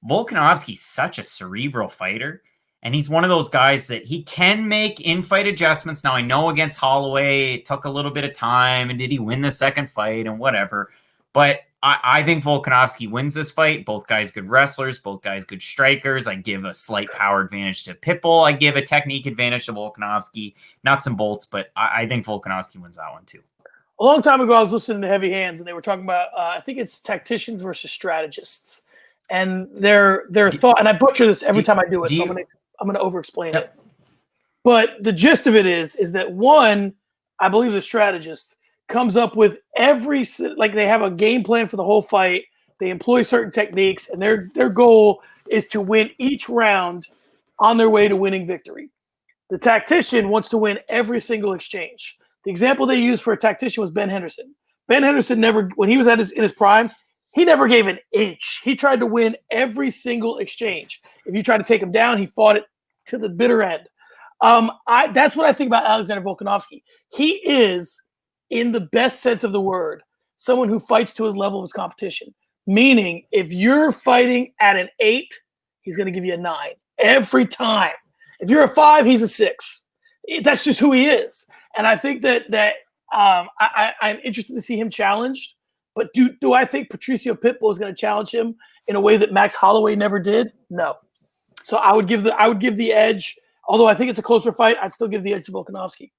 Volkanovski's such a cerebral fighter. And he's one of those guys that he can make in-fight adjustments. Now, I know against Holloway, it took a little bit of time, and did he win the second fight and whatever. But I think Volkanovski wins this fight. Both guys good wrestlers, both guys good strikers. I give a slight power advantage to Pitbull. I give a technique advantage to Volkanovski. Nuts and bolts, but I think Volkanovski wins that one too. A long time ago, I was listening to Heavy Hands, and they were talking about, I think it's tacticians versus strategists. And their thought, and I butcher this every time I do it, so I'm going to over-explain it. But the gist of it is that one, I believe the strategist comes up with they have a game plan for the whole fight. They employ certain techniques, and their goal is to win each round on their way to winning victory. The tactician wants to win every single exchange. The example they used for a tactician was Ben Henderson. Ben Henderson never, when he was in his prime, he never gave an inch. He tried to win every single exchange. If you tried to take him down, he fought it to the bitter end. That's what I think about Alexander Volkanovski. He is, in the best sense of the word, someone who fights to his level of his competition. Meaning, if you're fighting at an 8, he's going to give you a 9 every time. If you're a 5, he's a 6. That's just who he is. And I think that I'm interested to see him challenged. But do I think Patricio Pitbull is going to challenge him in a way that Max Holloway never did? No. So I would give the edge. Although I think it's a closer fight, I'd still give the edge to Volkanovski.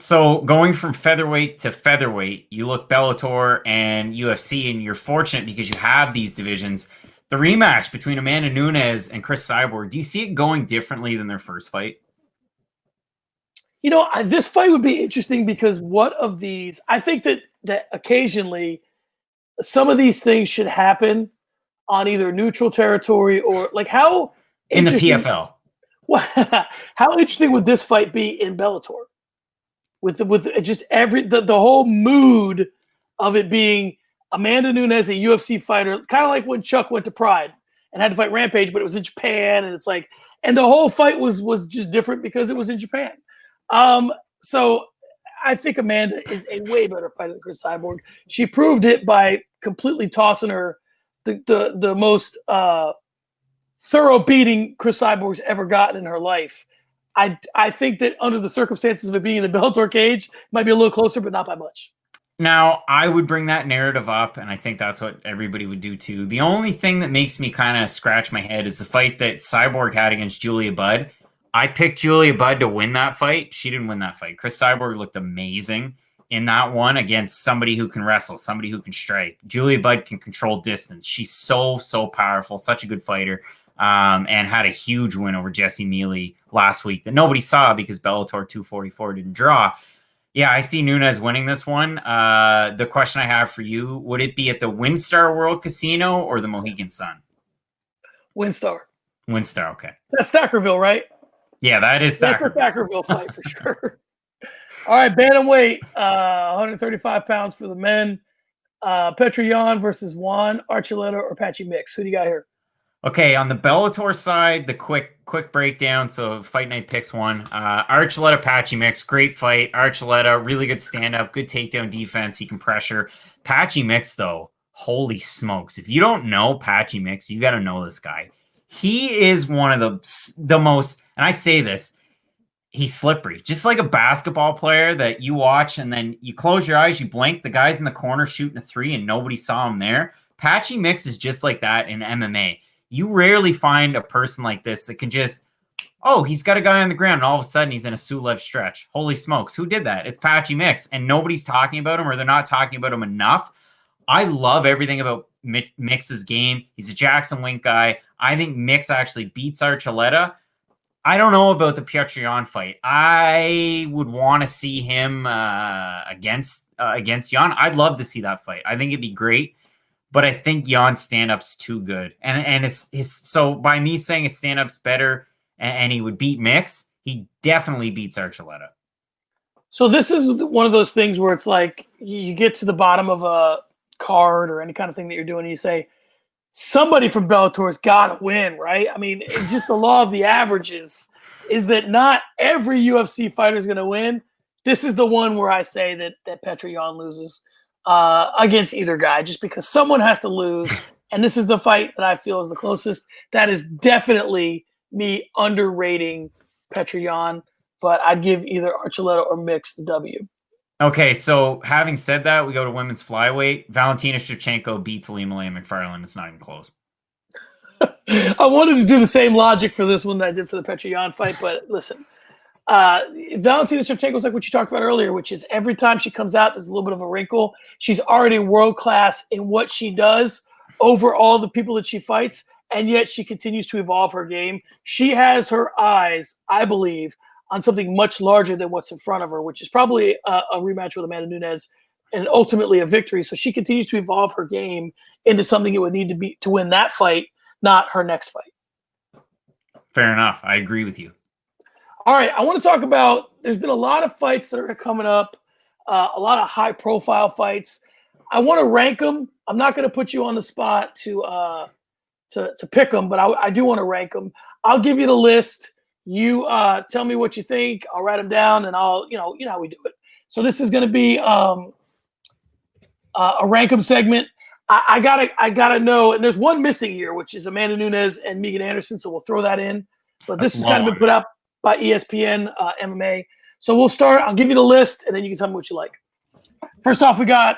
So going from featherweight to featherweight, you look Bellator and UFC, and you're fortunate because you have these divisions. The rematch between Amanda Nunes and Chris Cyborg, do you see it going differently than their first fight? This fight would be interesting because what of these? I think that occasionally some of these things should happen on either neutral territory or like how in the PFL. How interesting would this fight be in Bellator? With just the whole mood of it being Amanda Nunes, a UFC fighter, kind of like when Chuck went to Pride and had to fight Rampage, but it was in Japan, and it's like, and the whole fight was just different because it was in Japan. So I think Amanda is a way better fighter than Chris Cyborg. She proved it by completely tossing her the most thorough beating Chris Cyborg's ever gotten in her life. I think that under the circumstances of it being in the Bellator cage, it might be a little closer, but not by much. Now, I would bring that narrative up, and I think that's what everybody would do too. The only thing that makes me kind of scratch my head is the fight that Cyborg had against Julia Budd. I picked Julia Budd to win that fight. She didn't win that fight. Chris Cyborg looked amazing in that one against somebody who can wrestle, somebody who can strike. Julia Budd can control distance. She's so powerful, such a good fighter, and had a huge win over Jessie Mealy last week that nobody saw because Bellator 244 didn't draw. Yeah, I see Nunes winning this one. The question I have for you, would it be at the WinStar World Casino or the Mohegan Sun? WinStar. WinStar, okay. That's Thackerville, right? Yeah, that is Thackerville. That's a Thackerville fight for sure. All right, bantamweight, 135 pounds for the men. Petr Yan versus Juan Archuleta or Patchy Mix. Who do you got here? Okay, on the Bellator side, the quick breakdown. So Fight Night picks one. Archuleta, Patchy Mix, great fight. Archuleta, really good stand-up, good takedown defense. He can pressure. Patchy Mix, though, holy smokes. If you don't know Patchy Mix, you got to know this guy. He is one of the most, and I say this, he's slippery. Just like a basketball player that you watch and then you close your eyes, you blink, the guy's in the corner shooting a three and nobody saw him there. Patchy Mix is just like that in MMA. You rarely find a person like this that can just, he's got a guy on the ground and all of a sudden he's in a Sulev stretch. Holy smokes, who did that? It's Patchy Mix, and nobody's talking about him, or they're not talking about him enough. I love everything about Mix's game. He's a Jackson Wink guy. I think Mix actually beats Archuleta. I don't know about the Petr Yan fight. I would want to see him against Yan. I'd love to see that fight. I think it'd be great. But I think Jan's stand-up's too good. And so by me saying his stand-up's better and he would beat Mix, he definitely beats Archuleta. So this is one of those things where it's like you get to the bottom of a card or any kind of thing that you're doing and you say, somebody from Bellator's got to win, right? I mean, just the law of the averages is that not every UFC fighter is going to win. This is the one where I say that Petr Yan loses against either guy, just because someone has to lose. And this is the fight that I feel is the closest. That is definitely me underrating Petr Yan, but I'd give either Archuleta or Mix the W. Okay, so having said that, we go to women's flyweight. Valentina Shevchenko beats Lima McFarland. It's not even close. I wanted to do the same logic for this one that I did for the Petr Yan fight, but listen. Valentina Shevchenko is like what you talked about earlier, which is every time she comes out, there's a little bit of a wrinkle. She's already world-class in what she does over all the people that she fights, and yet she continues to evolve her game. She has her eyes, I believe, on something much larger than what's in front of her, which is probably a rematch with Amanda Nunes and ultimately a victory. So she continues to evolve her game into something it would need to be to win that fight, not her next fight. Fair enough. I agree with you. All right, I want to talk about, there's been a lot of fights that are coming up, a lot of high-profile fights. I want to rank them. I'm not going to put you on the spot to pick them, but I do want to rank them. I'll give you the list. You tell me what you think. I'll write them down, and I'll, you know how we do it. So this is going to be a rank 'em segment. I gotta know, and there's one missing here, which is Amanda Nunes and Megan Anderson. So we'll throw that in. But this has kind of been put out by ESPN MMA. So we'll start. I'll give you the list, and then you can tell me what you like. First off, we got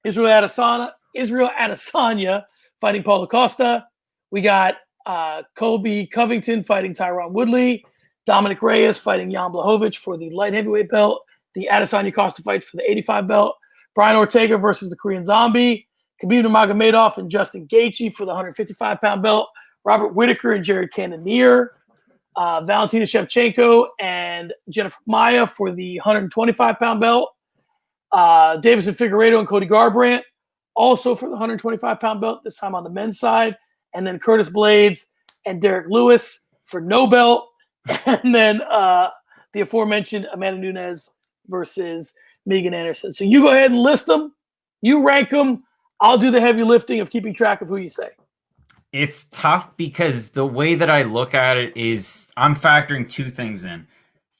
Israel Adesanya fighting Paulo Costa. We got Colby Covington fighting Tyron Woodley. Dominic Reyes fighting Jan Blachowicz for the light heavyweight belt. The Adesanya Costa fight for the 85 belt. Brian Ortega versus the Korean Zombie. Khabib Nurmagomedov and Justin Gaethje for the 155-pound belt. Robert Whittaker and Jared Cannonier. Valentina Shevchenko and Jennifer Maia for the 125-pound belt. Davison Figueiredo and Cody Garbrandt also for the 125-pound belt, this time on the men's side. And then Curtis Blades and Derek Lewis for no belt. And then the aforementioned Amanda Nunes versus Megan Anderson. So you go ahead and list them. You rank them. I'll do the heavy lifting of keeping track of who you say. It's tough because the way that I look at it is I'm factoring two things in.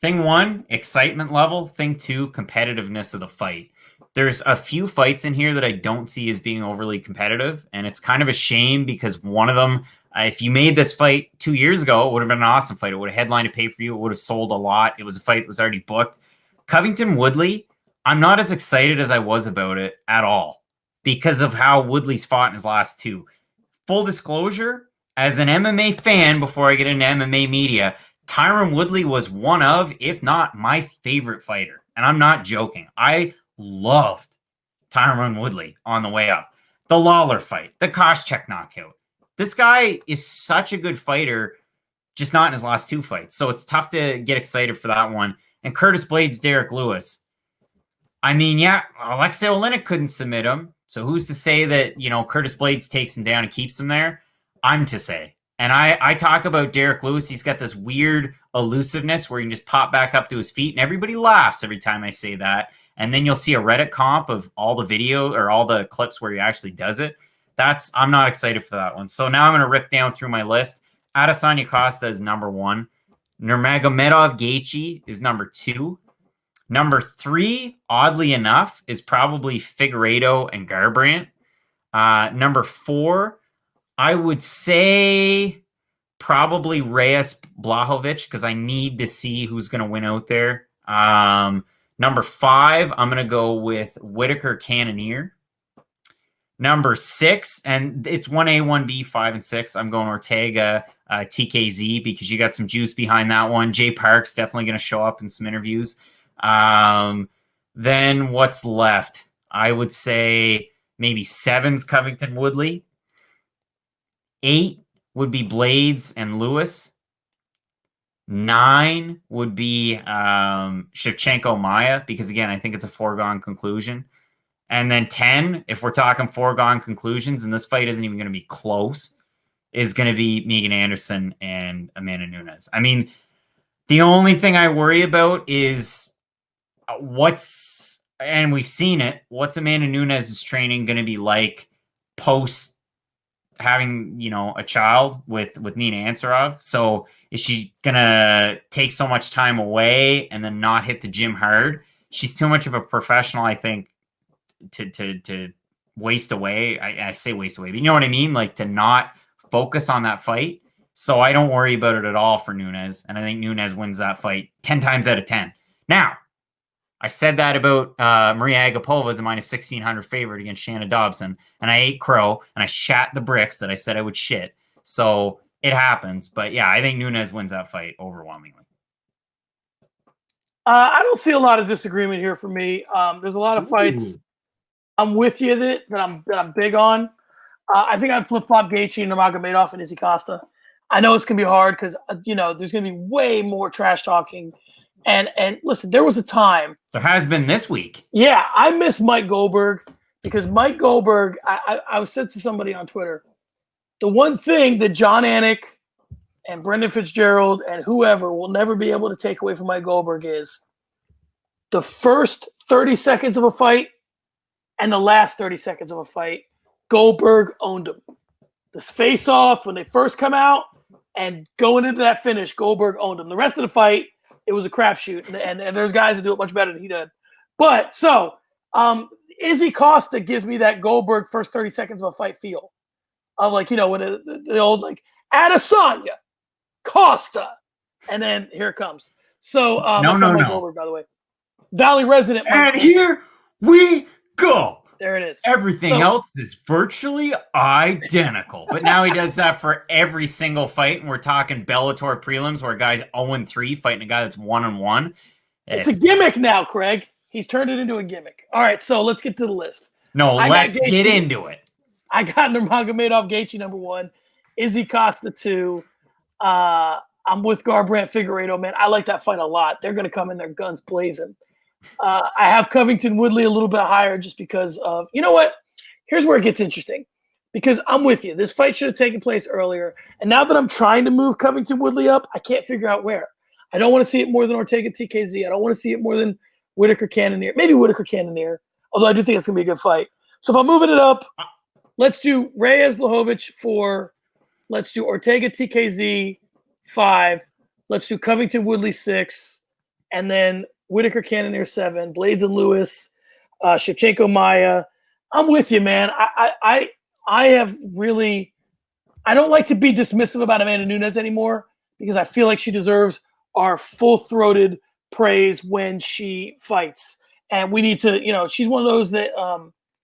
Thing one, excitement level. Thing two, competitiveness of the fight. There's a few fights in here that I don't see as being overly competitive, and it's kind of a shame because one of them, if you made this fight 2 years ago, it would have been an awesome fight. It would have headlined a pay-per-view. It would have sold a lot. It was a fight that was already booked. Covington Woodley, I'm not as excited as I was about it at all because of how Woodley's fought in his last two. Full disclosure, as an MMA fan, before I get into MMA media, Tyron Woodley was one of, if not my favorite fighter. And I'm not joking. I loved Tyron Woodley on the way up. The Lawler fight, the Koscheck knockout. This guy is such a good fighter, just not in his last two fights. So it's tough to get excited for that one. And Curtis Blades, Derek Lewis. I mean, yeah, Alexei Oleinik couldn't submit him. So who's to say that, you know, Curtis Blades takes him down and keeps him there? I'm to say. And I talk about Derek Lewis. He's got this weird elusiveness where he can just pop back up to his feet. And everybody laughs every time I say that. And then you'll see a Reddit comp of all the video or all the clips where he actually does it. I'm not excited for that one. So now I'm going to rip down through my list. Adesanya Costa is number 1. Nurmagomedov Gaethje is number 2. Number 3, oddly enough, is probably Figueiredo and Garbrandt. Number 4, I would say probably Reyes Blachowicz because I need to see who's going to win out there. Number 5, I'm going to go with Whitaker Cannonier. Number 6, and it's 1A, 1B, 5, and 6. I'm going Ortega, TKZ because you got some juice behind that one. Jay Park's definitely going to show up in some interviews. Then what's left? I would say maybe 7's Covington Woodley. 8 would be Blades and Lewis. 9 would be Shevchenko Maia because, again, I think it's a foregone conclusion. And then 10, if we're talking foregone conclusions, and this fight isn't even going to be close, is going to be Megan Anderson and Amanda Nunes. I mean, the only thing I worry about is and we've seen it, what's Amanda Nunes' training going to be like post having, you know, a child with Nina Ansaroff? So is she going to take so much time away and then not hit the gym hard? She's too much of a professional, I think, to waste away. I say waste away, but you know what I mean? Like to not focus on that fight. So I don't worry about it at all for Nunes. And I think Nunes wins that fight 10 times out of 10. Now, I said that about Maria Agapova as a minus 1,600 favorite against Shanna Dobson. And I ate crow and I shat the bricks that I said I would shit. So it happens. But yeah, I think Nunes wins that fight overwhelmingly. I don't see a lot of disagreement here for me. There's a lot of fights. I'm with you that I'm big on. I think I'd flip-flop Gaethje and Nurmagomedov and Izzy Costa. I know it's going to be hard because, you know, there's going to be way more trash talking. And listen, there was a time. There has been this week. Yeah, I miss Mike Goldberg because Mike Goldberg, I said to somebody on Twitter, the one thing that John Anik and Brendan Fitzgerald and whoever will never be able to take away from Mike Goldberg is the first 30 seconds of a fight and the last 30 seconds of a fight, Goldberg owned them. This face-off, when they first come out, and going into that finish, Goldberg owned them. The rest of the fight, it was a crapshoot, and there's guys that do it much better than he did. But, so, Izzy Costa gives me that Goldberg first 30 seconds of a fight feel. Of, like, you know, when the old, like, Adesanya, Costa, and then here it comes. So, that's not Mike Goldberg, by the way. Valley resident. And here we go. There it is. Everything else is virtually identical. But now he does that for every single fight. And we're talking Bellator prelims where a guy's 0-3 fighting a guy that's 1-1. It's a gimmick now, Craig. He's turned it into a gimmick. All right, so let's get to the list. No, let's get into it. I got Nurmagomedov Gaethje number 1, Izzy Costa 2. I I'm with Garbrandt Figueiredo, man. I like that fight a lot. They're going to come in their guns blazing. I have Covington Woodley a little bit higher just because of, you know what? Here's where it gets interesting. Because I'm with you. This fight should have taken place earlier. And now that I'm trying to move Covington Woodley up, I can't figure out where. I don't want to see it more than Ortega TKZ. I don't want to see it more than Whitaker Cannonier. Maybe Whitaker Cannonier, although I do think it's going to be a good fight. So if I'm moving it up, let's do Reyes Blachowicz 4. Let's do Ortega TKZ 5. Let's do Covington Woodley 6. And then Whitaker Cannonier 7. Blades and Lewis, Shevchenko Maya. I'm with you, man. I have really – I don't like to be dismissive about Amanda Nunes anymore because I feel like she deserves our full-throated praise when she fights. And we need to – you know, she's one of those that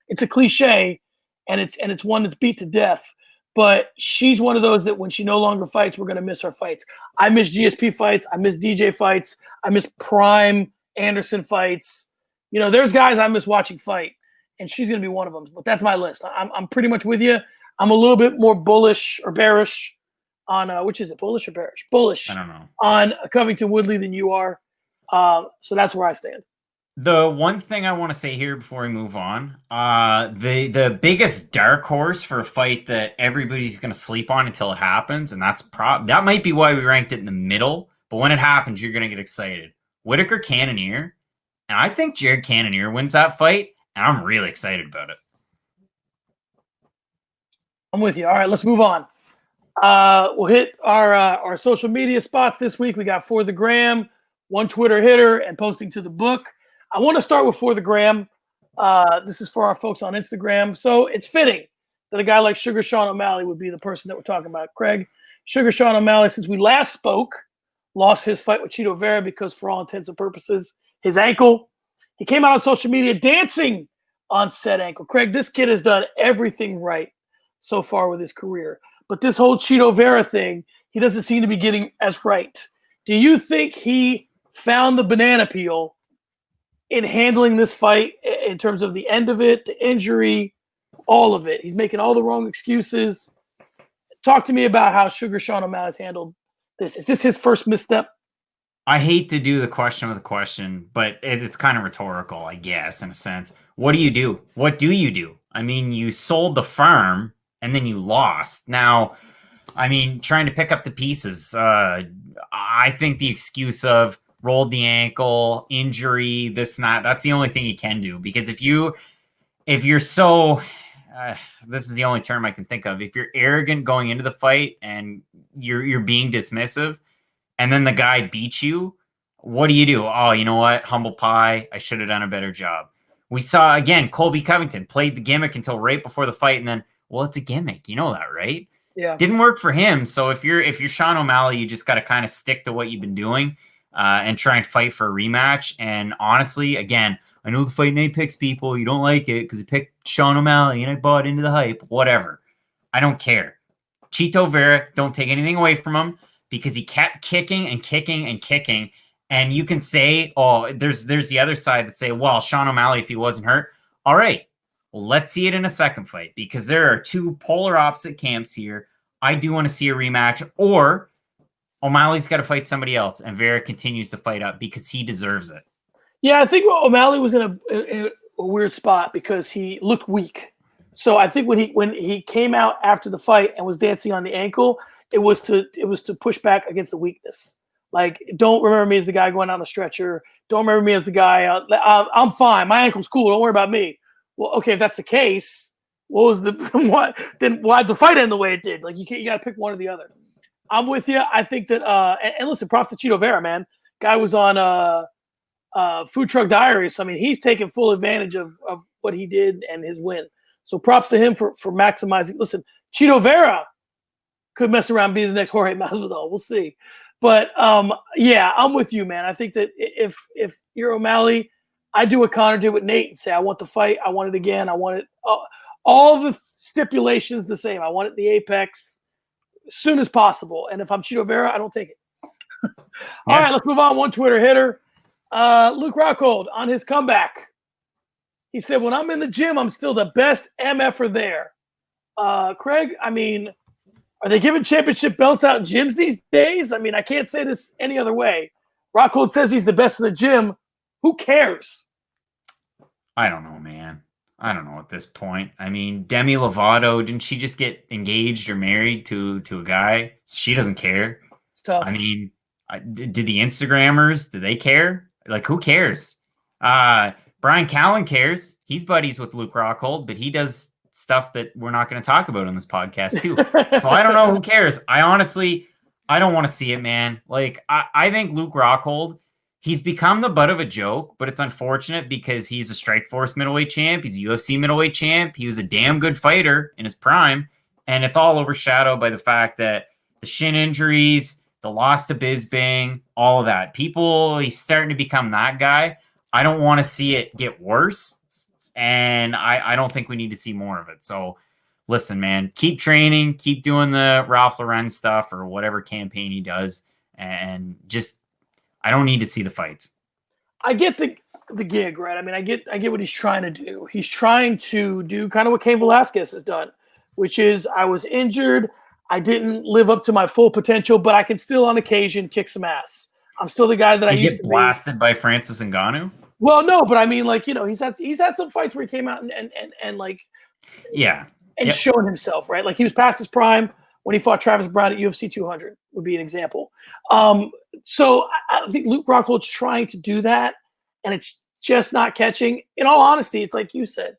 it's a cliche and it's one that's beat to death. But she's one of those that when she no longer fights, we're going to miss her fights. I miss GSP fights. I miss DJ fights. I miss Prime Anderson fights. You know, there's guys I miss watching fight. And she's going to be one of them. But that's my list. I'm pretty much with you. I'm a little bit more bullish or bearish on which is it, bullish or bearish? Bullish. I don't know. On Covington Woodley than you are. So that's where I stand. The one thing I want to say here before we move on, the biggest dark horse for a fight that everybody's going to sleep on until it happens, and that might be why we ranked it in the middle. But when it happens, you're going to get excited. Whitaker Cannonier, and I think Jared Cannonier wins that fight. And I'm really excited about it. I'm with you. All right, let's move on. We'll hit our social media spots this week. We got For the Gram, one Twitter hitter, and posting to the book. I want to start with For the Gram. This is for our folks on Instagram. So it's fitting that a guy like Sugar Sean O'Malley would be the person that we're talking about. Craig, Sugar Sean O'Malley, since we last spoke, lost his fight with Chito Vera because for all intents and purposes, his ankle. He came out on social media dancing on said ankle. Craig, this kid has done everything right so far with his career. But this whole Chito Vera thing, he doesn't seem to be getting as right. Do you think he found the banana peel in handling this fight in terms of the end of it, the injury, all of it? He's making all the wrong excuses. Talk to me about how Sugar Sean O'Malley has handled this. Is this his first misstep? I hate to do the question with a question, but it's kind of rhetorical, I guess, in a sense. What do you do? What do you do? I mean, you sold the farm and then you lost. Now, I mean, trying to pick up the pieces. I think the excuse of rolled the ankle, injury, this and that, that's the only thing you can do. Because if you're so, this is the only term I can think of. If you're arrogant going into the fight and you're being dismissive, and then the guy beats you, what do? Oh, you know what? Humble pie. I should have done a better job. We saw, again, Colby Covington played the gimmick until right before the fight, and then, well, it's a gimmick. You know that, right? Yeah. Didn't work for him. So if you're Sean O'Malley, you just got to kind of stick to what you've been doing and try and fight for a rematch. And honestly, again, I know the Fight Night picks people. You don't like it because you picked Sean O'Malley and I bought into the hype. Whatever. I don't care. Chito Vera, don't take anything away from him, because he kept kicking and kicking and kicking. And you can say, oh, there's the other side that say, well, Sean O'Malley, if he wasn't hurt. All right, well, let's see it in a second fight, because there are two polar opposite camps here. I do want to see a rematch, or O'Malley's got to fight somebody else, and Vera continues to fight up because he deserves it. Yeah, I think O'Malley was in a weird spot because he looked weak. So I think when he came out after the fight and was dancing on the ankle, it was to push back against the weakness. Like, don't remember me as the guy going on the stretcher. Don't remember me as the guy. I'm fine. My ankle's cool. Don't worry about me. Well, okay, if that's the case, what was the what? Then why'd the fight end the way it did? Like, you got to pick one or the other. I'm with you. I think that and listen, props to Chito Vera, man. Guy was on Food Truck Diaries. So, I mean, he's taking full advantage of what he did and his win. So props to him for maximizing. Listen, Chito Vera could mess around and be the next Jorge Masvidal. We'll see. But, yeah, I'm with you, man. I think that if you're O'Malley, I do what Connor did with Nate and say, I want the fight. I want it again. I want it all the stipulations the same. I want it the apex as soon as possible. And if I'm Chito Vera, I don't take it. All right, let's move on. One Twitter hitter. Luke Rockhold on his comeback. He said, when I'm in the gym, I'm still the best MFer there. Craig, I mean, Are they giving championship belts out in gyms these days? I mean, I can't say this any other way. Rockhold says he's the best in the gym. Who cares? I don't know, man. I don't know at this point. I mean, Demi Lovato, didn't she just get engaged or married to a guy? She doesn't care. It's tough. I mean, did the Instagrammers, do they care? Like, who cares? Brian Callen cares. He's buddies with Luke Rockhold, but he does stuff that we're not going to talk about on this podcast too. So I don't know who cares. I don't want to see it, man. Like, I think Luke Rockhold, he's become the butt of a joke, but it's unfortunate because he's a Strikeforce middleweight champ. He's a UFC middleweight champ. He was a damn good fighter in his prime. And it's all overshadowed by the fact that the shin injuries, the loss to Bisbing, all of that. He's starting to become that guy. I don't want to see it get worse. And I don't think we need to see more of it. So listen, man, keep training, keep doing the Ralph Lauren stuff or whatever campaign he does. And just, I don't need to see the fights. I get the gig, right? I mean, I get what he's trying to do. He's trying to do kind of what Cain Velasquez has done, which is I was injured. I didn't live up to my full potential, but I can still on occasion kick some ass. I'm still the guy that I used to be. Blasted by Francis Ngannou? Well, no, but I mean, like, you know, he's had some fights where he came out and like, yeah, and showing himself, right? Like he was past his prime when he fought Travis Brown at UFC 200 would be an example. So I think Luke Rockhold's trying to do that, and it's just not catching. In all honesty, it's like you said,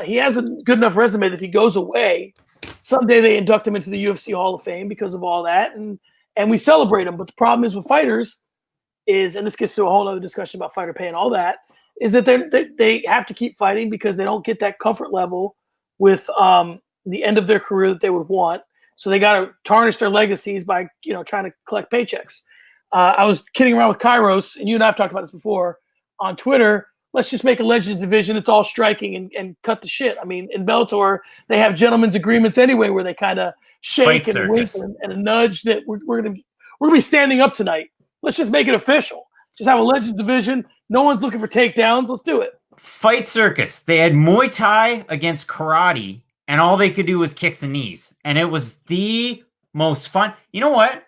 he has a good enough resume that if he goes away, someday they induct him into the UFC Hall of Fame because of all that, and we celebrate him. But the problem is with fighters is, and this gets to a whole other discussion about fighter pay and all that, is that they have to keep fighting because they don't get that comfort level with the end of their career that they would want. So they got to tarnish their legacies by, you know, trying to collect paychecks. I was kidding around with Kairos, and you and I have talked about this before on Twitter. Let's just make a Legends division. It's all striking and cut the shit. I mean, in Bellator, they have gentlemen's agreements anyway where they kind of shake and wink and a nudge that we're gonna be standing up tonight. Let's just make it official. Just have a Legends division. No one's looking for takedowns. Let's do it. Fight Circus. They had Muay Thai against karate, and all they could do was kicks and knees. And it was the most fun. You know what?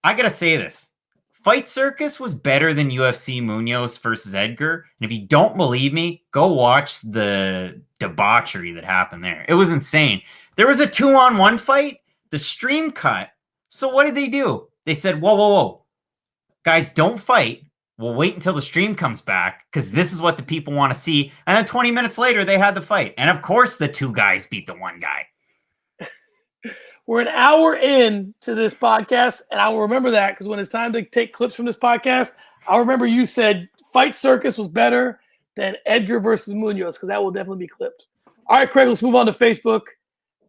I got to say this. Fight Circus was better than UFC Munoz versus Edgar. And if you don't believe me, go watch the debauchery that happened there. It was insane. There was a 2-on-1 fight. The stream cut. So what did they do? They said, whoa, whoa, whoa. Guys, don't fight. We'll wait until the stream comes back because this is what the people want to see. And then 20 minutes later, they had the fight. And of course, the two guys beat the one guy. We're an hour in to this podcast, and I will remember that because when it's time to take clips from this podcast, I'll remember you said Fight Circus was better than Edgar versus Munoz because that will definitely be clipped. All right, Craig, let's move on to Facebook.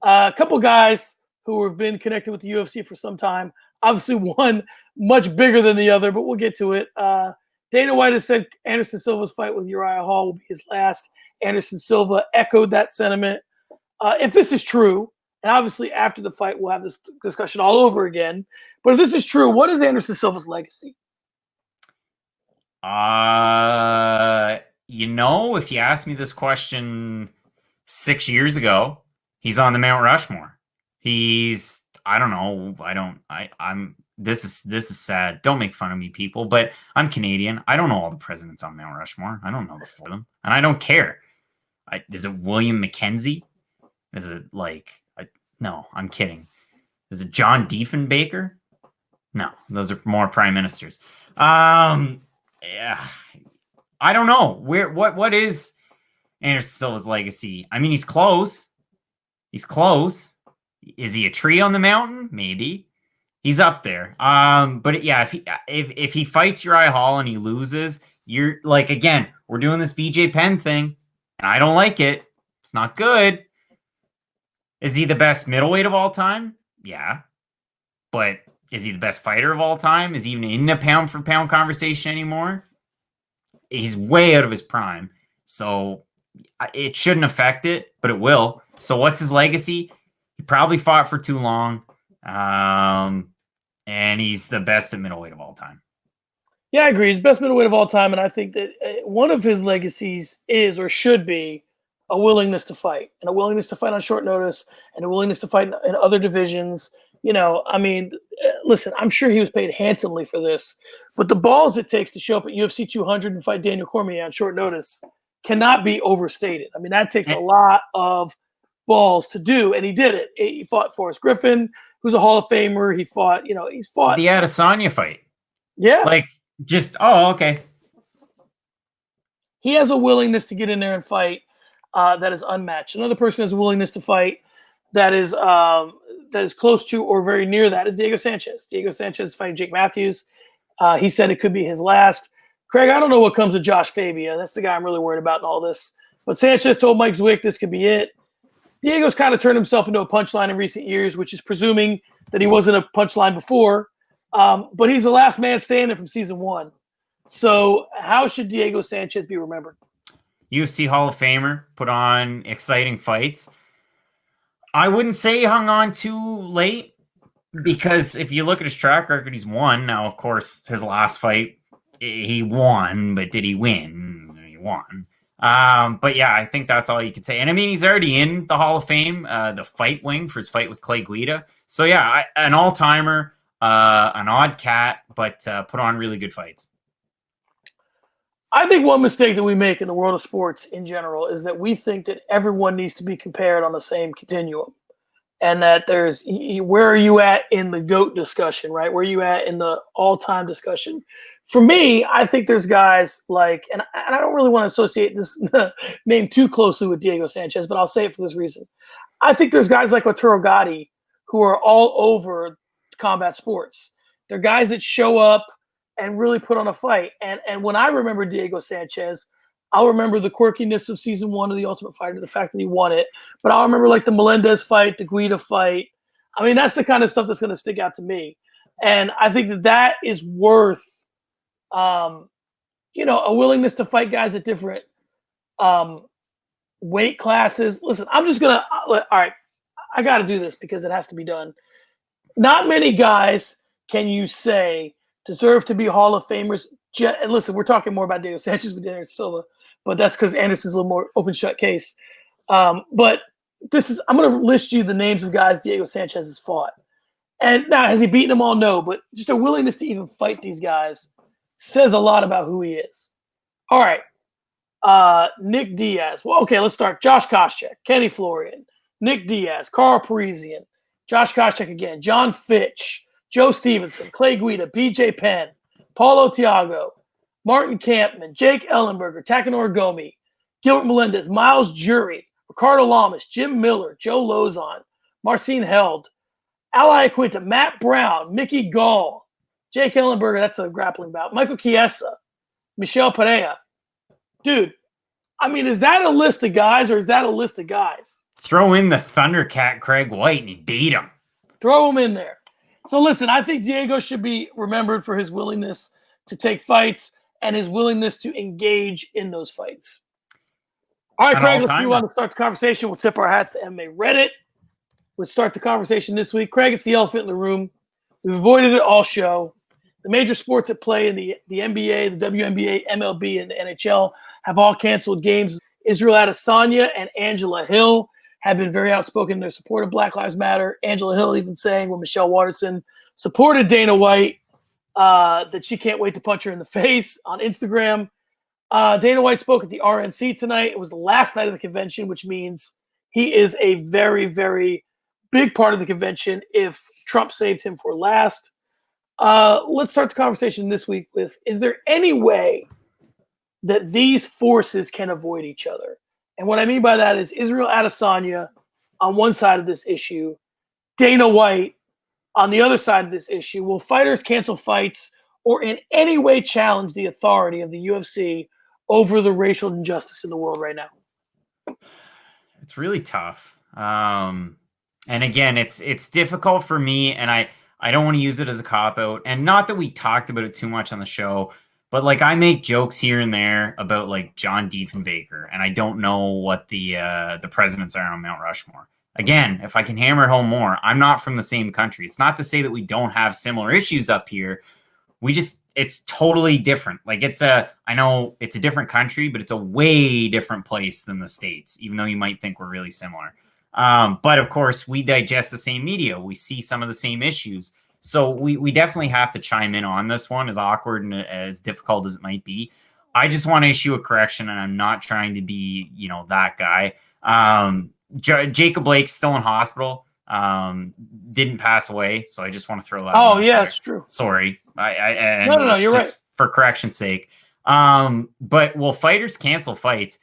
A couple guys who have been connected with the UFC for some time. Obviously, one much bigger than the other, but we'll get to it. Dana White has said Anderson Silva's fight with Uriah Hall will be his last. Anderson Silva echoed that sentiment. If this is true, and obviously after the fight we'll have this discussion all over again, but if this is true, what is Anderson Silva's legacy? You know, if you asked me this question 6 years ago, he's on the Mount Rushmore. This is sad. Don't make fun of me, people, but I'm Canadian. I don't know all the presidents on Mount Rushmore. I don't know the four of them, and I don't care. Is it William Mackenzie? Is it no, I'm kidding. Is it John Diefenbaker? No, those are more prime ministers. Yeah, I don't know. What is Anderson Silva's legacy? I mean, he's close. He's close. Is he a tree on the mountain? Maybe. He's up there. But yeah, if he fights Uriah Hall and he loses, you're like, again, we're doing this BJ Penn thing, and I don't like it. It's not good. Is he the best middleweight of all time? Yeah. But is he the best fighter of all time? Is he even in the pound for pound conversation anymore? He's way out of his prime. So it shouldn't affect it, but it will. So what's his legacy? He probably fought for too long. And he's the best at middleweight of all time. Yeah, I agree. He's the best middleweight of all time. And I think that one of his legacies is or should be a willingness to fight, and a willingness to fight on short notice, and a willingness to fight in other divisions. I mean, listen, I'm sure he was paid handsomely for this, but the balls it takes to show up at UFC 200 and fight Daniel Cormier on short notice cannot be overstated. I mean, that takes a lot of balls to do, and he did it. He fought Forrest Griffin, who's a Hall of Famer. He fought, he's fought the Adesanya fight. Yeah. Okay. He has a willingness to get in there and fight that is unmatched. Another person has a willingness to fight that is close to or very near that is Diego Sanchez. Diego Sanchez is fighting Jake Matthews. He said it could be his last. Craig, I don't know what comes with Josh Fabia. That's the guy I'm really worried about in all this. But Sanchez told Mike Zwick this could be it. Diego's kind of turned himself into a punchline in recent years, which is presuming that he wasn't a punchline before. But he's the last man standing from season 1. So how should Diego Sanchez be remembered? UFC Hall of Famer, put on exciting fights. I wouldn't say he hung on too late, because if you look at his track record, he's won. Now, of course, his last fight, he won, but did he win? He won. But yeah, I think that's all you could say. And I mean, he's already in the Hall of Fame, the fight wing for his fight with Clay Guida. So yeah, an all-timer, an odd cat, but put on really good fights. I think one mistake that we make in the world of sports in general is that we think that everyone needs to be compared on the same continuum, and that there's where are you at in the GOAT discussion, right? Where are you at in the all-time discussion? For me, I think there's guys like, and I don't really want to associate this name too closely with Diego Sanchez, but I'll say it for this reason. I think there's guys like Arturo Gatti who are all over combat sports. They're guys that show up and really put on a fight. And when I remember Diego Sanchez, I'll remember the quirkiness of season 1 of The Ultimate Fighter, the fact that he won it. But I'll remember like the Melendez fight, the Guida fight. I mean, that's the kind of stuff that's going to stick out to me. And I think that is worth, a willingness to fight guys at different weight classes. Listen, I'm just going to, all right, I got to do this because it has to be done. Not many guys can you say deserve to be Hall of Famers. And listen, we're talking more about Diego Sanchez with Anderson Silva, but that's because Anderson's a little more open shut case. But I'm going to list you the names of guys Diego Sanchez has fought. And now, has he beaten them all? No, but just a willingness to even fight these guys says a lot about who he is. All right. Nick Diaz. Well, okay, let's start. Josh Koscheck, Kenny Florian, Nick Diaz, Carl Parisian, Josh Koscheck again, John Fitch, Joe Stevenson, Clay Guida, BJ Penn, Paulo Thiago, Martin Kampman, Jake Ellenberger, Takanori Gomi, Gilbert Melendez, Miles Jury, Ricardo Lamas, Jim Miller, Joe Lozon, Marcin Held, Ali Quinta, Matt Brown, Mickey Gall, Jake Ellenberger, that's a grappling bout, Michael Chiesa, Michelle Pereira. Dude, I mean, is that a list of guys or is that a list of guys? Throw in the Thundercat Craig White and he beat him. Throw him in there. So listen, I think Diego should be remembered for his willingness to take fights and his willingness to engage in those fights. All right, Craig, let's move on to start the conversation. We'll tip our hats to MMA Reddit. We'll start the conversation this week. Craig, it's the elephant in the room. We've avoided it all show. The major sports at play in the NBA, the WNBA, MLB, and the NHL have all canceled games. Israel Adesanya and Angela Hill have been very outspoken in their support of Black Lives Matter. Angela Hill even saying when Michelle Waterson supported Dana White that she can't wait to punch her in the face on Instagram. Dana White spoke at the RNC tonight. It was the last night of the convention, which means he is a very, very big part of the convention if Trump saved him for last. Let's start the conversation this week with, is there any way that these forces can avoid each other? And what I mean by that is Israel Adesanya on one side of this issue, Dana White on the other side of this issue. Will fighters cancel fights or in any way challenge the authority of the UFC over the racial injustice in the world right now? It's really tough. And again, it's difficult for me, and I don't want to use it as a cop-out. And not that we talked about it too much on the show, but like I make jokes here and there about like John Diefenbaker, and I don't know what the presidents are on Mount Rushmore. Again, if I can hammer it home more, I'm not from the same country. It's not to say that we don't have similar issues up here. It's totally different. Like I know it's a different country, but it's a way different place than the States, even though you might think we're really similar. But of course, we digest the same media. We see some of the same issues. So we definitely have to chime in on this one, as awkward and as difficult as it might be. I just want to issue a correction, and I'm not trying to be, that guy. Jacob Blake's still in hospital. Didn't pass away, so I just want to throw that. Oh yeah, it's true. Sorry, No, you're right. For correction's sake. But will fighters cancel fights?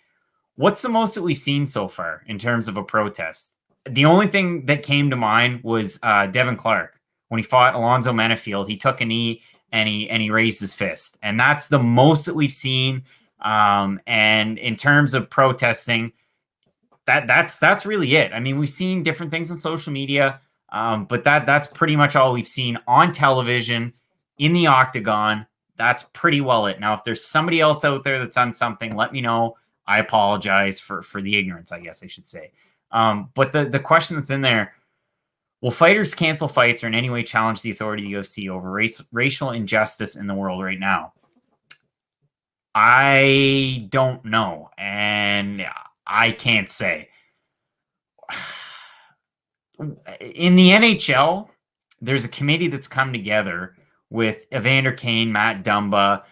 What's the most that we've seen so far in terms of a protest? The only thing that came to mind was Devin Clark when he fought Alonzo Menafield. He took a knee and he raised his fist, and that's the most that we've seen. And in terms of protesting, that's really it. I mean, we've seen different things on social media, but that's pretty much all we've seen on television in the octagon. That's pretty well it. Now, if there's somebody else out there that's done something, let me know. I apologize for the ignorance, I guess I should say. But the question that's in there, will fighters cancel fights or in any way challenge the authority of the UFC over racial injustice in the world right now? I don't know, and I can't say. In the NHL, there's a committee that's come together with Evander Kane, Matt Dumba,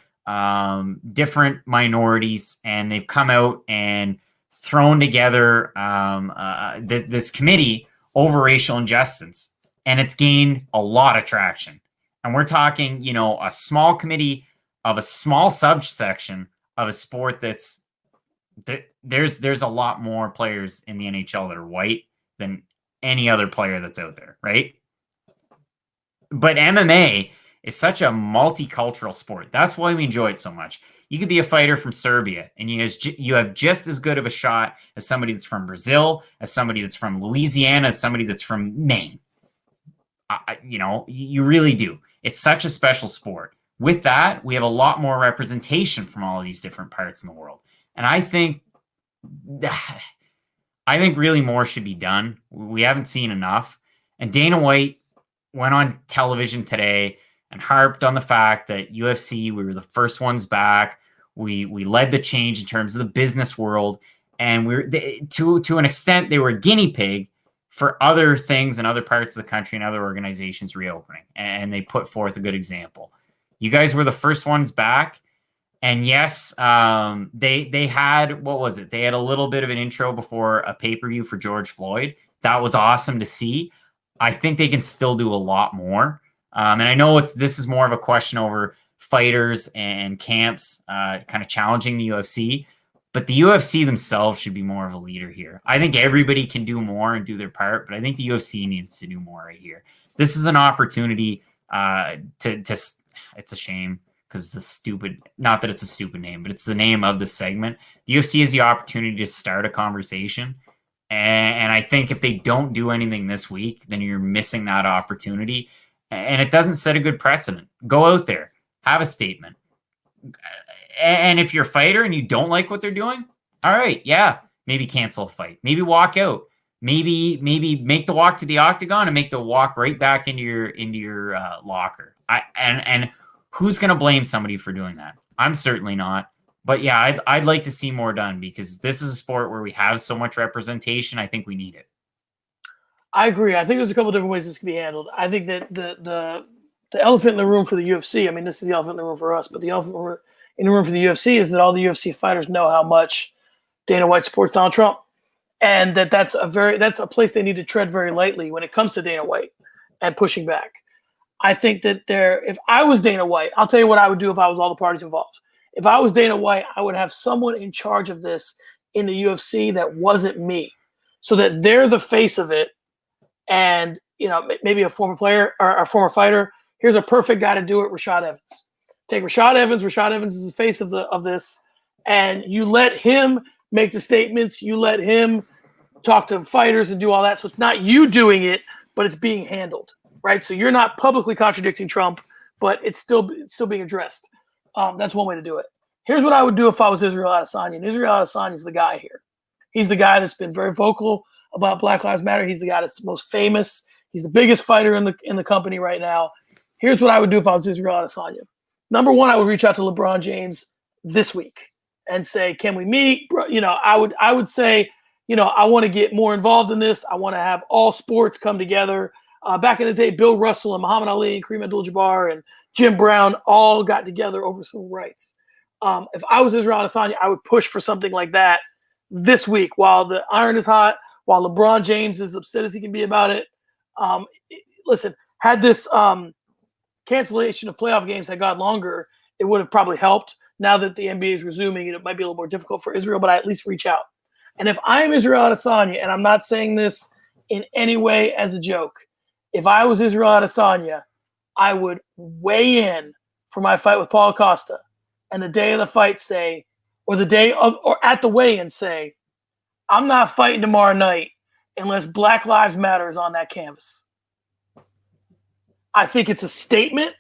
different minorities, and they've come out and thrown together this committee over racial injustice, and it's gained a lot of traction. And we're talking, a small committee of a small subsection of a sport that's there's a lot more players in the NHL that are white than any other player that's out there, right? But MMA is such a multicultural sport. That's why we enjoy it so much. You could be a fighter from Serbia, and you have just as good of a shot as somebody that's from Brazil, as somebody that's from Louisiana, as somebody that's from Maine. You really do. It's such a special sport. With that, we have a lot more representation from all of these different parts in the world. And I think really more should be done. We haven't seen enough. And Dana White went on television today and harped on the fact that UFC, we were the first ones back. We led the change in terms of the business world. And to an extent, they were a guinea pig for other things in other parts of the country and other organizations reopening. And they put forth a good example. You guys were the first ones back. And yes, they had, what was it? They had a little bit of an intro before a pay-per-view for George Floyd. That was awesome to see. I think they can still do a lot more. And I know this is more of a question over fighters and camps kind of challenging the UFC, but the UFC themselves should be more of a leader here. I think everybody can do more and do their part, but I think the UFC needs to do more right here. This is an opportunity to it's a shame because not that it's a stupid name, but it's the name of the segment. The UFC has the opportunity to start a conversation. And I think if they don't do anything this week, then you're missing that opportunity. And it doesn't set a good precedent. Go out there, have a statement. And if you're a fighter and you don't like what they're doing, all right, yeah, maybe cancel a fight. Maybe walk out. Maybe make the walk to the octagon and make the walk right back into your locker. And who's going to blame somebody for doing that? I'm certainly not. But yeah, I'd like to see more done because this is a sport where we have so much representation. I think we need it. I agree. I think there's a couple different ways this can be handled. I think that the elephant in the room for the UFC, I mean, this is the elephant in the room for us, but the elephant in the room for the UFC is that all the UFC fighters know how much Dana White supports Donald Trump. And that's a place they need to tread very lightly when it comes to Dana White and pushing back. I think that if I was Dana White, I'll tell you what I would do if I was all the parties involved. If I was Dana White, I would have someone in charge of this in the UFC that wasn't me, so that they're the face of it. And, maybe a former player or a former fighter. Here's a perfect guy to do it, Rashad Evans. Take Rashad Evans. Rashad Evans is the face of this. And you let him make the statements. You let him talk to fighters and do all that. So it's not you doing it, but it's being handled, right? So you're not publicly contradicting Trump, but it's still being addressed. That's one way to do it. Here's what I would do if I was Israel Adesanya. And Israel Adesanya is the guy here. He's the guy that's been very vocal about Black Lives Matter. He's the guy that's most famous. He's the biggest fighter in the company right now. Here's what I would do if I was Israel Adesanya. Number one, I would reach out to LeBron James this week and say, can we meet? I would say, I want to get more involved in this. I want to have all sports come together. Back in the day, Bill Russell and Muhammad Ali and Kareem Abdul-Jabbar and Jim Brown all got together over civil rights. If I was Israel Adesanya, I would push for something like that this week while the iron is hot, while LeBron James is upset as he can be about it. Listen, had this cancellation of playoff games had gone longer, it would have probably helped. Now that the NBA is resuming, it might be a little more difficult for Israel, but I at least reach out. And if I am Israel Adesanya, and I'm not saying this in any way as a joke, if I was Israel Adesanya, I would weigh in for my fight with Paulo Costa, and the day of the fight say, or at the weigh-in say, I'm not fighting tomorrow night unless Black Lives Matter is on that canvas. I think it's a statement.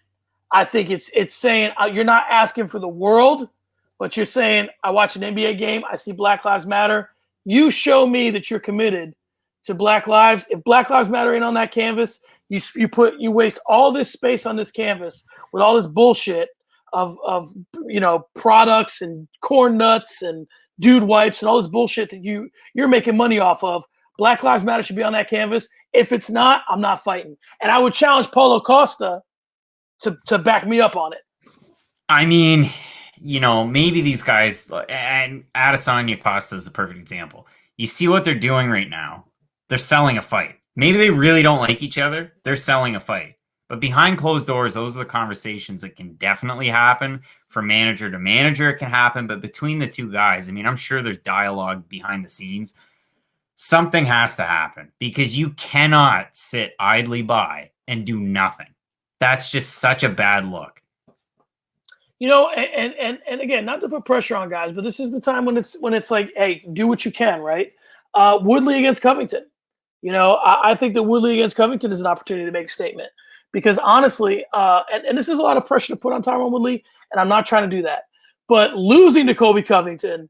I think it's saying you're not asking for the world, but you're saying, I watch an NBA game, I see Black Lives Matter. You show me that you're committed to Black Lives. If Black Lives Matter ain't on that canvas, you waste all this space on this canvas with all this bullshit of products and corn nuts and dude wipes and all this bullshit that you're making money off of. Black Lives Matter should be on that canvas. If it's not, I'm not fighting. And I would challenge Paulo Costa to back me up on it. I mean, maybe these guys, and Adesanya Costa is the perfect example. You see what they're doing right now. They're selling a fight. Maybe they really don't like each other. They're selling a fight. But behind closed doors, those are the conversations that can definitely happen. From manager to manager, it can happen. But between the two guys, I mean, I'm sure there's dialogue behind the scenes. Something has to happen because you cannot sit idly by and do nothing. That's just such a bad look. And again, not to put pressure on guys, but this is the time when it's like, hey, do what you can, right? Woodley against Covington. I think that Woodley against Covington is an opportunity to make a statement because honestly, and this is a lot of pressure to put on Tyron Woodley, and I'm not trying to do that. But losing to Colby Covington,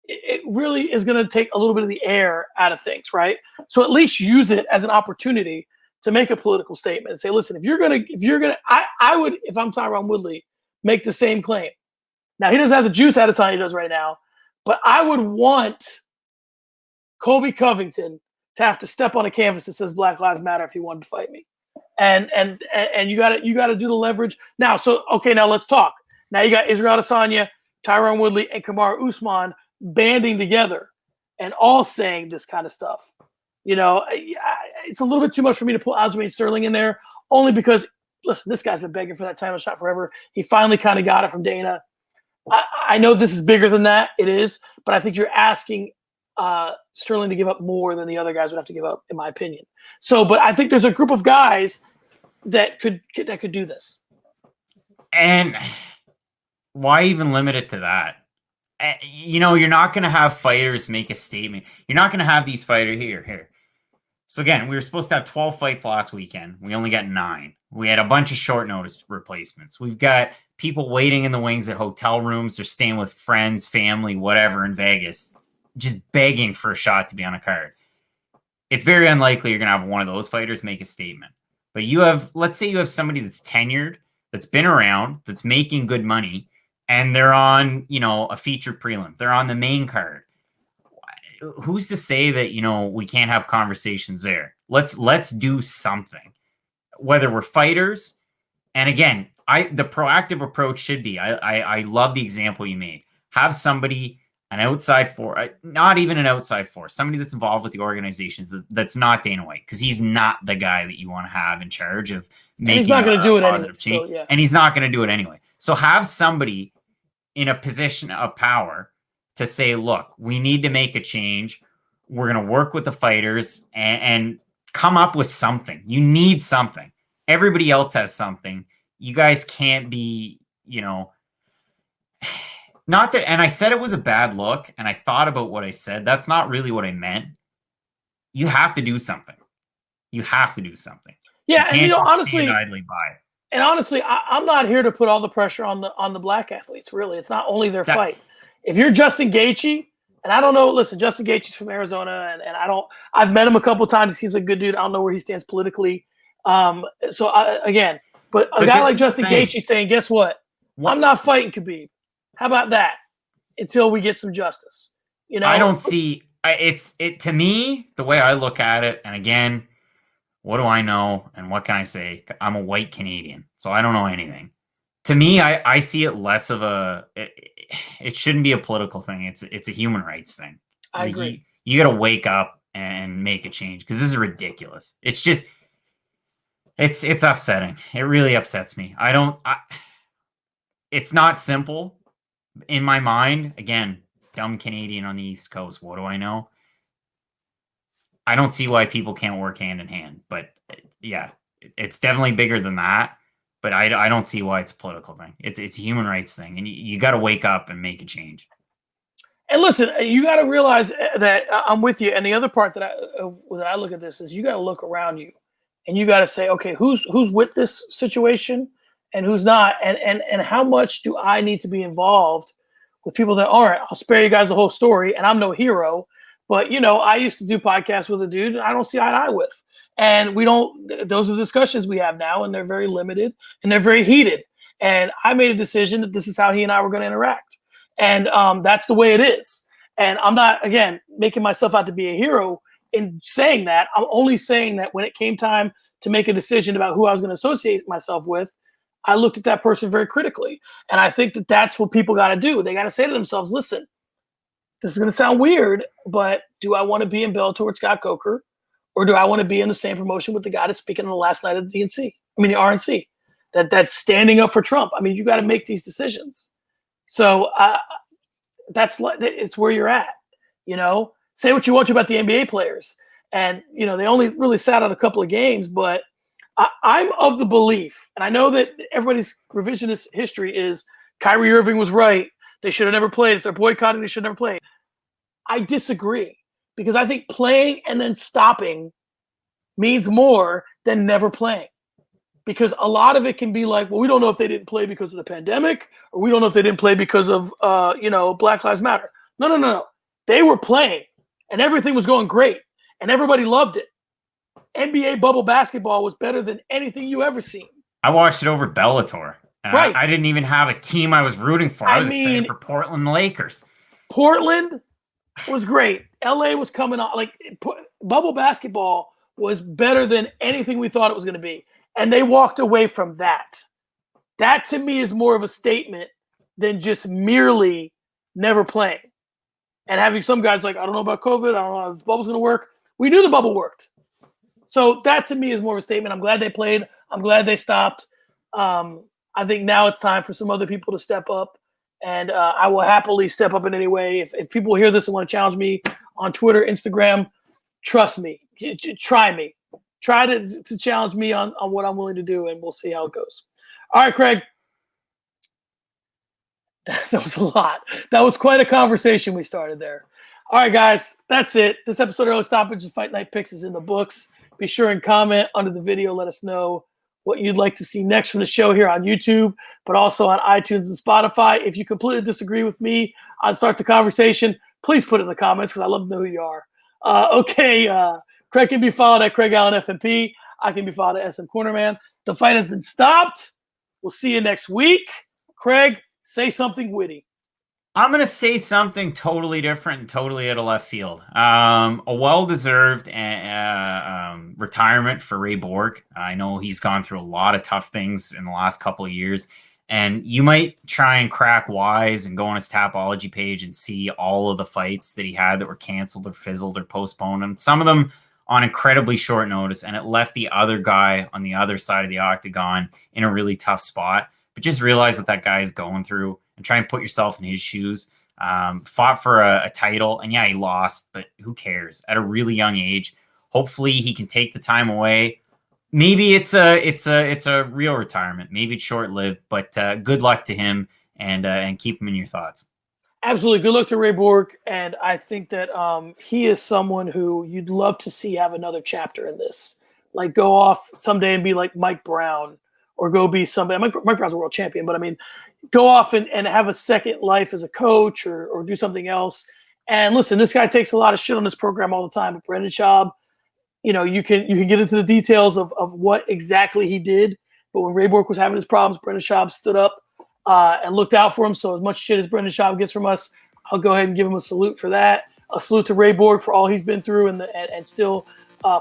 it really is going to take a little bit of the air out of things, right? So at least use it as an opportunity to make a political statement and say, listen, I would, if I'm Tyron Woodley, make the same claim. Now, he doesn't have the juice Adesanya does right now, but I would want Colby Covington to have to step on a canvas that says Black Lives Matter if he wanted to fight me. And you got to do the leverage. Now, now let's talk. Now you got Israel Adesanya, Tyron Woodley, and Kamaru Usman banding together and all saying this kind of stuff. It's a little bit too much for me to put Aljamain Sterling in there, only because, listen, this guy's been begging for that title shot forever. He finally kind of got it from Dana. I know this is bigger than that. It is, but I think you're asking Sterling to give up more than the other guys would have to give up, in my opinion. But I think there's a group of guys that could do this. And why even limit it to that? You're not going to have fighters make a statement. You're not going to have these fighters here. So again, we were supposed to have 12 fights last weekend. We only got 9. We had a bunch of short notice replacements. We've got people waiting in the wings at hotel rooms. They're staying with friends, family, whatever in Vegas, just begging for a shot to be on a card. It's very unlikely you're going to have one of those fighters make a statement. But let's say you have somebody that's tenured, that's been around, that's making good money, and they're on, a featured prelim. They're on the main card. Who's to say that, we can't have conversations there? Let's do something. Whether we're fighters, and again, the proactive approach should be, I love the example you made. Have somebody, an outside force, not even an outside force, somebody that's involved with the organizations that's not Dana White, because he's not the guy that you want to have in charge of making he's not going to do it positive anyway, change. so, yeah. And he's not going to do it anyway. So have somebody in a position of power to say, look, we need to make a change. We're going to work with the fighters and come up with something. You need something. Everybody else has something. You guys can't be, not that, and I said it was a bad look, and I thought about what I said. That's not really what I meant. You have to do something. You have to do something. Yeah, and honestly, idly by. And honestly, I'm not here to put all the pressure on the black athletes. Really, it's not only their fight. If you're Justin Gaethje, and I don't know, listen, Justin Gaethje's from Arizona, and I've met him a couple times. He seems like a good dude. I don't know where he stands politically. But a guy like Justin Gaethje saying, guess what? I'm not fighting Khabib. How about that? Until we get some justice. I don't see to me, the way I look at it, and again, what do I know and what can I say? I'm a white Canadian, so I don't know anything. To me, I see it less of it shouldn't be a political thing. It's a human rights thing. I agree. You got to wake up and make a change because this is ridiculous. It's just it's upsetting. It really upsets me. It's not simple in my mind. Again, dumb Canadian on the East Coast. What do I know? I don't see why people can't work hand in hand. But yeah, it's definitely bigger than that. But I don't see why it's a political thing. It's a human rights thing, and you got to wake up and make a change. And listen, you got to realize that I'm with you. And the other part that I look at this is you got to look around you, and you got to say, okay, who's with this situation and who's not, and how much do I need to be involved with people that aren't? I'll spare you guys the whole story, and I'm no hero, but I used to do podcasts with a dude I don't see eye to eye with, and we don't. Those are the discussions we have now, and they're very limited and they're very heated. And I made a decision that this is how he and I were going to interact. And that's the way it is. And I'm not, again, making myself out to be a hero in saying that. I'm only saying that when it came time to make a decision about who I was going to associate myself with, I looked at that person very critically. And I think that that's what people got to do. They got to say to themselves, listen, this is going to sound weird, but do I want to be in Bellator with Scott Coker? Or do I want to be in the same promotion with the guy that's speaking on the last night of the RNC? That's standing up for Trump. I mean, you got to make these decisions. So it's where you're at, Say what you want to about the NBA players, and they only really sat out a couple of games. But I'm of the belief, and I know that everybody's revisionist history is Kyrie Irving was right. They should have never played. If they're boycotting, they should have never played. I disagree because I think playing and then stopping means more than never playing. Because a lot of it can be like, well, we don't know if they didn't play because of the pandemic, or we don't know if they didn't play because of, Black Lives Matter. No. They were playing, and everything was going great, and everybody loved it. NBA bubble basketball was better than anything you ever seen. I watched it over Bellator. And right. I didn't even have a team I was rooting for. I was excited for Portland Lakers. Portland was great. LA was coming on. Like, bubble basketball was better than anything we thought it was going to be. And they walked away from that. That, to me, is more of a statement than just merely never playing. And having some guys like, I don't know about COVID. I don't know if the bubble's going to work. We knew the bubble worked. So that, to me, is more of a statement. I'm glad they played. I'm glad they stopped. I think now it's time for some other people to step up. And I will happily step up in any way. If people hear this and want to challenge me on Twitter, Instagram, trust me. Try me. Try to challenge me on what I'm willing to do, and we'll see how it goes. All right, Craig. That was a lot. That was quite a conversation we started there. All right, guys. That's it. This episode of Early Stoppage of Fight Night Picks is in the books. Be sure and comment under the video. Let us know what you'd like to see next from the show here on YouTube, but also on iTunes and Spotify. If you completely disagree with me on Start the Conversation, please put it in the comments because I love to know who you are. Craig can be followed at Craig Allen FMP. I can be followed at SM Cornerman. The fight has been stopped. We'll see you next week. Craig, say something witty. I'm going to say something totally different and totally out of left field. A well-deserved retirement for Ray Borg. I know he's gone through a lot of tough things in the last couple of years. And you might try and crack wise and go on his Tapology page and see all of the fights that he had that were canceled or fizzled or postponed. And some of them on incredibly short notice. And it left the other guy on the other side of the octagon in a really tough spot. But just realize what that guy is going through and try and put yourself in his shoes. Fought for a title, and yeah, he lost, but who cares? At a really young age, hopefully he can take the time away. Maybe it's a real retirement. Maybe it's short-lived, but good luck to him, and keep him in your thoughts. Absolutely. Good luck to Ray Borg, and I think that he is someone who you'd love to see have another chapter in this. Like, go off someday and be like Mike Brown, or go be somebody. Mike Brown's a world champion, but I mean, go off and have a second life as a coach or do something else. And listen, this guy takes a lot of shit on this program all the time. But Brendan Schaub, you can get into the details of what exactly he did. But when Ray Borg was having his problems, Brendan Schaub stood up and looked out for him. So as much shit as Brendan Schaub gets from us, I'll go ahead and give him a salute for that. a salute to Ray Borg for all he's been through and still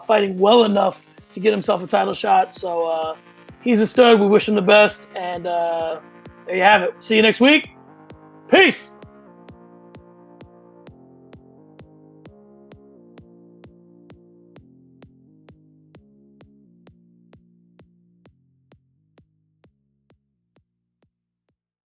fighting well enough to get himself a title shot. So he's a stud. We wish him the best. And there you have it. See you next week. Peace.